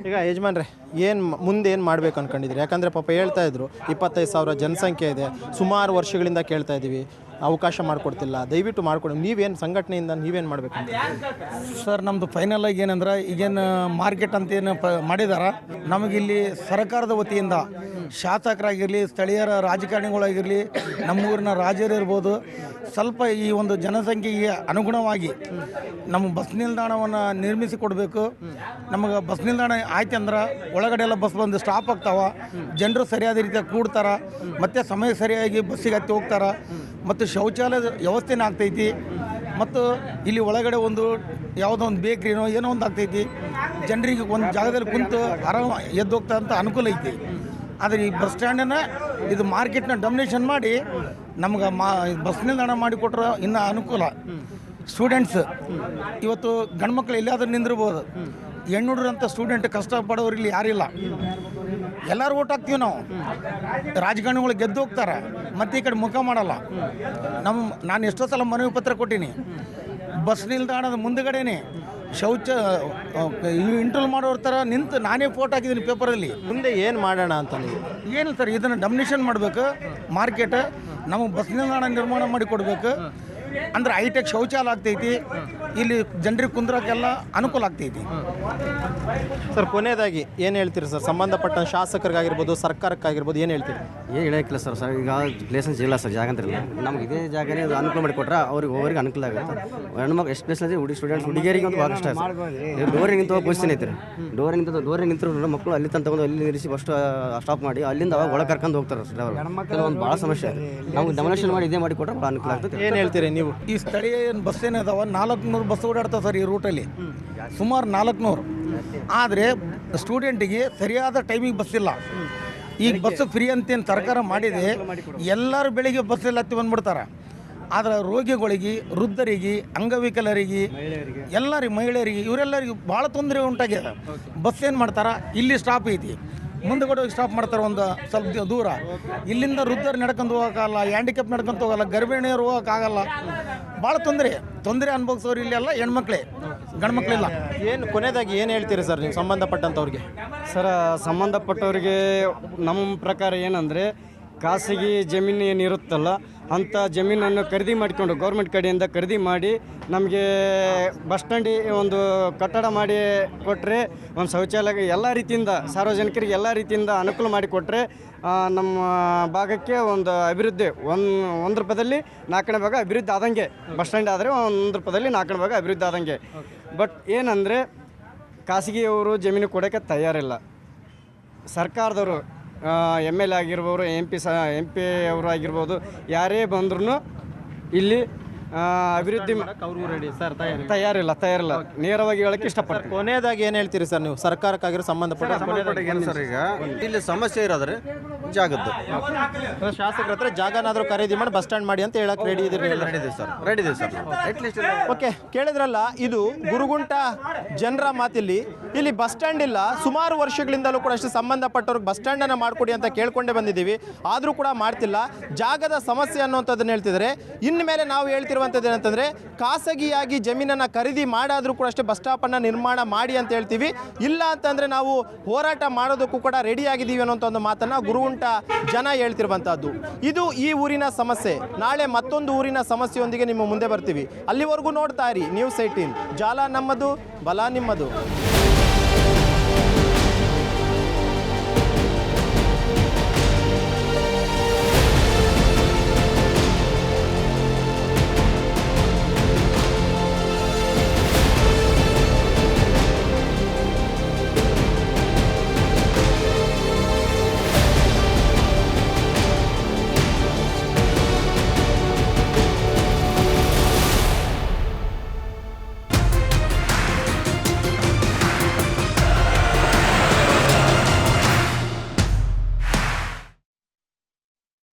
ಈಗ ಯಜಮಾನ್ರೆ, ಮುಂದೆ ಏನು ಮಾಡ್ಬೇಕು ಅನ್ಕೊಂಡಿದ್ರಿ? ಯಾಕಂದರೆ ಪಾಪ ಹೇಳ್ತಾ ಇದ್ರು 25,000 ಜನಸಂಖ್ಯೆ ಇದೆ, ಸುಮಾರು ವರ್ಷಗಳಿಂದ ಕೇಳ್ತಾ ಇದ್ದೀವಿ, ಅವಕಾಶ ಮಾಡಿಕೊಡ್ತಿಲ್ಲ, ದಯವಿಟ್ಟು ಮಾಡಿಕೊಡಿ. ನೀವೇನು ಸಂಘಟನೆಯಿಂದ ನೀವೇನು ಮಾಡಬೇಕು ಸರ್? ನಮ್ಮದು ಫೈನಲ್ ಆಗಿ ಏನಂದ್ರೆ, ಈಗೇನು ಮಾರ್ಕೆಟ್ ಅಂತ ಏನು ಮಾಡಿದಾರ, ನಮಗಿಲ್ಲಿ ಸರ್ಕಾರದ ವತಿಯಿಂದ ಶಾಸಕರಾಗಿರಲಿ, ಸ್ಥಳೀಯರ ರಾಜಕಾರಣಿಗಳಾಗಿರಲಿ, ನಮ್ಮೂರಿನ ರಾಜರು ಇರ್ಬೋದು, ಸ್ವಲ್ಪ ಈ ಒಂದು ಜನಸಂಖ್ಯೆಗೆ ಅನುಗುಣವಾಗಿ ನಮ್ಮ ಬಸ್ ನಿಲ್ದಾಣವನ್ನು ನಿರ್ಮಿಸಿ ಕೊಡಬೇಕು. ನಮಗೆ ಬಸ್ ನಿಲ್ದಾಣ ಆಯ್ತು ಅಂದ್ರೆ ಒಳಗಡೆ ಎಲ್ಲ ಬಸ್ ಬಂದು ಸ್ಟಾಪ್ ಆಗ್ತಾವ, ಜನರು ಸರಿಯಾದ ರೀತಿಯಾಗಿ ಕೂಡ್ತಾರ, ಮತ್ತು ಸಮಯ ಸರಿಯಾಗಿ ಬಸ್ಸಿಗೆ ಹತ್ತಿ ಹೋಗ್ತಾರ, ಮತ್ತು ಶೌಚಾಲಯದ ವ್ಯವಸ್ಥೆನೇ ಆಗ್ತೈತಿ. ಮತ್ತು ಇಲ್ಲಿ ಒಳಗಡೆ ಒಂದು ಯಾವುದೋ ಒಂದು ಬೇಕ್ರಿನೋ ಏನೋ ಒಂದು ಆಗ್ತೈತಿ. ಜನರಿಗೆ ಒಂದು ಜಾಗದಲ್ಲಿ ಕುಂತು ಆರಾಮ ಎದ್ದು ಹೋಗ್ತಾ ಅಂತ ಅನುಕೂಲ ಐತಿ. ಆದರೆ ಈ ಬಸ್ ಸ್ಟ್ಯಾಂಡನ್ನು ಇದು ಮಾರ್ಕೆಟ್ನ ಡೊಮಿನೇಷನ್ ಮಾಡಿ ನಮ್ಗೆ ಬಸ್ ನಿಲ್ದಾಣ ಮಾಡಿಕೊಟ್ರೆ ಇನ್ನೂ ಅನುಕೂಲ. ಸ್ಟೂಡೆಂಟ್ಸ್ ಇವತ್ತು ಗಂಡ್ಮಕ್ಳು ಎಲ್ಲಿಯಾದ್ರೂ ನಿಂದಿರ್ಬೋದು, ಹೆಣ್ಣುಡ್ರಂಥ ಸ್ಟೂಡೆಂಟ್ ಕಷ್ಟಪಡೋರು ಇಲ್ಲಿ ಯಾರಿಲ್ಲ. ಎಲ್ಲರೂ ಓಟ್ ಹಾಕ್ತೀವಿ ನಾವು. ರಾಜಕಾರಣಿಗಳು ಗೆದ್ದು ಹೋಗ್ತಾರೆ, ಮತ್ತೆ ಈ ಕಡೆ ಮುಖ ಮಾಡಲ್ಲ. ನಾನು ಎಷ್ಟೋ ಸಲ ಮನವಿ ಪತ್ರ ಕೊಟ್ಟೀನಿ. ಬಸ್ ನಿಲ್ದಾಣದ ಮುಂದುಗಡೆನೆ ಶೌಚ ಇಂಟರ್ವ್ಯೂ ಮಾಡೋರ ಥರ ನಿಂತು ನಾನೇ ಫೋಟೋ ಹಾಕಿದ್ದೀನಿ ಪೇಪರಲ್ಲಿ. ಮುಂದೆ ಏನು ಮಾಡೋಣ ಅಂತ ನೀವು? ಏನು ಸರ್, ಇದನ್ನು ಡಮಿನೇಷನ್ ಮಾಡಬೇಕು. ಮಾರ್ಕೆಟ್ ನಮಗೆ ಬಸ್ ನಿಲ್ದಾಣ ನಿರ್ಮಾಣ ಮಾಡಿ ಕೊಡಬೇಕು. ಅಂದ್ರೆ ಹೈಟೆಕ್ ಶೌಚಾಲಯ ಆಗ್ತೈತಿ, ಇಲ್ಲಿ ಜನರಿಗೆ ಕುಂದ್ರಕ್ಕೆಲ್ಲ ಅನುಕೂಲ ಆಗ್ತೈತಿ. ಸರ್ ಕೊನೆಯದಾಗಿ ಏನು ಹೇಳ್ತೀರಿ ಸರ್, ಸಂಬಂಧಪಟ್ಟ ಶಾಸಕರಿಗಾಗಿರ್ಬೋದು ಸರ್ಕಾರಕ್ಕಾಗಿರ್ಬೋದು ಏನು ಹೇಳ್ತೀರಿ? ಏನು ಹೇಳೋಕ್ಕಿಲ್ಲ ಸರ್ ಈಗ ಪ್ಲೇಸನ್ಸ್ ಇಲ್ಲ ಸರ್, ಜಾಗ ಅಂತಿರಲ್ಲ. ನಮ್ಗೆ ಇದೇ ಜಾಗನೇ ಅನುಕೂಲ ಮಾಡಿ ಕೊಟ್ಟರೆ ಅವ್ರಿಗೆ ಅನುಕೂಲ ಆಗುತ್ತೆ. ಹೆಣ್ಮಕ್ಳು ಎಷ್ಟು ಪ್ಲೇಸ್ ಅಂದರೆ ಸ್ಟೂಡೆಂಟ್ಸ್ ಹುಡುಗಿಯರಿಗೆ ಒಂದು ಭಾಳ ಇಷ್ಟ ಸರ್. ಡೋರಿಗೆ ನಿಂತು ಕ್ವಶನ್ ಐತ್ರಿ, ಡೋರಿಗೆ ನಿಂತರು ಮಕ್ಕಳು ಅಲ್ಲಿ ತಗೊಂಡು ಅಲ್ಲಿ ನಿಲ್ಲಿಸಿ ಫಸ್ಟ್ ಸ್ಟಾಪ್ ಮಾಡಿ ಅಲ್ಲಿಂದ ಅವಾಗ ಒಳಗೆ ಕರ್ಕೊಂಡು ಹೋಗ್ತಾರೆ ಸರ್. ಕೆಲವೊಂದು ಭಾಳ ಸಮಸ್ಯೆ ಇದೆ. ನಮ್ಗೆ ಡಮಿನೇಷನ್ ಮಾಡಿ ಇದೇ ಮಾಡಿ ಕೊಟ್ಟರೆ ಭಾಳ ಅನುಕೂಲ ಆಗ್ತದೆ. ಏನು ಹೇಳ್ತೀರಿ ನೀವು? ಈ ಸ್ಥಳೀಯ ಬಸ್ ಏನಿದಾವೆ 400 ಬಸ್ ಓಡಾಡ್ತಾವೆ ಸರ್ ಈ ರೂಟಲ್ಲಿ, ಸುಮಾರು 400. ಆದರೆ ಸ್ಟೂಡೆಂಟಿಗೆ ಸರಿಯಾದ ಟೈಮಿಗೆ ಬಸ್ ಇಲ್ಲ. ಈಗ ಬಸ್ ಫ್ರೀ ಅಂತೇನು ಸರ್ಕಾರ ಮಾಡಿದೆ, ಎಲ್ಲರೂ ಬೆಳಿಗ್ಗೆ ಬಸ್ಸಲ್ಲಿ ಹತ್ತಿ ಬಂದ್ಬಿಡ್ತಾರೆ. ಆದರೆ ರೋಗಿಗಳಿಗೆ, ವೃದ್ಧರಿಗೆ, ಅಂಗವಿಕಲರಿಗೆ, ಎಲ್ಲರಿಗೆ, ಮಹಿಳೆಯರಿಗೆ, ಇವರೆಲ್ಲರಿಗೂ ಭಾಳ ತೊಂದರೆ ಉಂಟಾಗಿದೆ. ಬಸ್ ಏನು ಮಾಡ್ತಾರೆ, ಇಲ್ಲಿ ಸ್ಟಾಪ್ ಐತಿ, ಮುಂದಗಡೆ ಹೋಗಿ ಸ್ಟಾಪ್ ಮಾಡ್ತಾರೆ ಒಂದು ಸ್ವಲ್ಪ ದೂರ. ಇಲ್ಲಿಂದ ವೃದ್ಧರು ನಡ್ಕೊಂಡು ಹೋಗೋಕ್ಕಾಗಲ್ಲ, ಹ್ಯಾಂಡಿಕ್ಯಾಪ್ ನಡ್ಕೊಂಡು ಹೋಗಲ್ಲ, ಗರ್ಭಿಣಿಯರು ಹೋಗೋಕ್ಕಾಗಲ್ಲ. ಭಾಳ ತೊಂದರೆ ಅನುಭವಿಸೋರು ಇಲ್ಲೆಲ್ಲ ಹೆಣ್ಮಕ್ಳೇ, ಗಂಡ್ಮಕ್ಳಿಲ್ಲ. ಏನು ಕೊನೆಯದಾಗಿ ಏನು ಹೇಳ್ತೀರಿ ಸರ್ ನೀವು ಸಂಬಂಧಪಟ್ಟಂಥವ್ರಿಗೆ? ಸರ್ ಸಂಬಂಧಪಟ್ಟವ್ರಿಗೆ ನಮ್ಮ ಪ್ರಕಾರ ಏನಂದರೆ, ಖಾಸಗಿ ಜಮೀನು ಏನಿರುತ್ತಲ್ಲ ಅಂಥ ಜಮೀನನ್ನು ಖರೀದಿ ಮಾಡಿಕೊಂಡು ಗೌರ್ಮೆಂಟ್ ಕಡೆಯಿಂದ ಖರೀದಿ ಮಾಡಿ ನಮಗೆ ಬಸ್ ಸ್ಟ್ಯಾಂಡಿ ಒಂದು ಕಟ್ಟಡ ಮಾಡಿ ಕೊಟ್ಟರೆ, ಒಂದು ಶೌಚಾಲಯ ಎಲ್ಲ ರೀತಿಯಿಂದ ಸಾರ್ವಜನಿಕರಿಗೆ ಎಲ್ಲ ರೀತಿಯಿಂದ ಅನುಕೂಲ ಮಾಡಿಕೊಟ್ರೆ ನಮ್ಮ ಭಾಗಕ್ಕೆ ಒಂದು ಅಭಿವೃದ್ಧಿ ಒಂದು ರೂಪಾಯಿದಲ್ಲಿ 4ನೇ ಭಾಗ ಅಭಿವೃದ್ಧಿ ಆದಂಗೆ. ಬಸ್ ಸ್ಟ್ಯಾಂಡ್ ಆದರೆ 1 ರೂಪಾಯಿದಲ್ಲಿ 4ನೇ ಭಾಗ ಅಭಿವೃದ್ಧಿ ಆದಂಗೆ. ಬಟ್ ಏನಂದರೆ ಖಾಸಗಿಯವರು ಜಮೀನು ಕೊಡೋಕ್ಕೆ ತಯಾರಿಲ್ಲ. ಸರ್ಕಾರದವರು MLA ಆಗಿರ್ಬೋದು, MP ಅವರು ಆಗಿರ್ಬೋದು, ಯಾರೇ ಬಂದ್ರೂ ಇಲ್ಲಿ ಅಭಿವೃದ್ಧಿ ತಯಾರಿಲ್ಲ. ನೇರವಾಗಿ ಹೇಳಕ್ಕೆ ಇಷ್ಟಪಡ್ತೀನಿ. ಕೊನೆಯದಾಗಿ ಏನು ಹೇಳ್ತೀರಿ ಸರ್ ನೀವು ಸರ್ಕಾರಕ್ಕಾಗಿರೋ ಸಂಬಂಧಪಟ್ಟ? ಸರ್ ಈಗ ಇಲ್ಲಿ ಸಮಸ್ಯೆ ಇರೋದ್ರೆ ಜಾಗದ್ದು ಶಾಸಕರ ಹತ್ರ ಜಾಗನಾದರೂ ಖರೀದಿ ಮಾಡಿ ಬಸ್ ಸ್ಟ್ಯಾಂಡ್ ಮಾಡಿ ಅಂತ ಹೇಳಕ್ಕೆ ರೆಡಿ ಇದ್ದೀರಿ? ರೆಡಿ ಇದೆ ಸರ್. ಅಟ್ಲೀಸ್ಟ್ ಓಕೆ, ಕೇಳಿದ್ರಲ್ಲ, ಇದು ಗುರುಗುಂಟ ಜನರ ಮಾತಿಲ್ಲಿ. ಇಲ್ಲಿ ಬಸ್ ಸ್ಟ್ಯಾಂಡ್ ಇಲ್ಲ, ಸುಮಾರು ವರ್ಷಗಳಿಂದಲೂ ಕೂಡ ಅಷ್ಟೇ ಸಂಬಂಧಪಟ್ಟವ್ರಿಗೆ ಬಸ್ ಸ್ಟ್ಯಾಂಡನ್ನು ಮಾಡಿಕೊಡಿ ಅಂತ ಕೇಳ್ಕೊಂಡೇ ಬಂದಿದ್ದೀವಿ. ಆದರೂ ಕೂಡ ಮಾಡ್ತಿಲ್ಲ. ಜಾಗದ ಸಮಸ್ಯೆ ಅನ್ನುವಂಥದ್ದನ್ನು ಹೇಳ್ತಿದ್ದಾರೆ. ಇನ್ಮೇಲೆ ನಾವು ಹೇಳ್ತಿರುವಂಥದ್ದು ಏನಂತಂದರೆ, ಖಾಸಗಿಯಾಗಿ ಜಮೀನನ್ನು ಖರೀದಿ ಮಾಡಾದರೂ ಕೂಡ ಅಷ್ಟೇ ಬಸ್ ಸ್ಟಾಪನ್ನು ನಿರ್ಮಾಣ ಮಾಡಿ ಅಂತ ಹೇಳ್ತೀವಿ. ಇಲ್ಲ ಅಂತಂದರೆ ನಾವು ಹೋರಾಟ ಮಾಡೋದಕ್ಕೂ ಕೂಡ ರೆಡಿ ಆಗಿದ್ದೀವಿ ಅನ್ನೋಂಥ ಒಂದು ಮಾತನ್ನು ಗುರುಗುಂಟ ಜನ ಹೇಳ್ತಿರುವಂಥದ್ದು. ಇದು ಈ ಊರಿನ ಸಮಸ್ಯೆ. ನಾಳೆ ಮತ್ತೊಂದು ಊರಿನ ಸಮಸ್ಯೆಯೊಂದಿಗೆ ನಿಮ್ಮ ಮುಂದೆ ಬರ್ತೀವಿ. ಅಲ್ಲಿವರೆಗೂ ನೋಡ್ತಾ ಇರಿ News 18. ಜಾಲ ನಮ್ಮದು, ಬಲ ನಿಮ್ಮದು.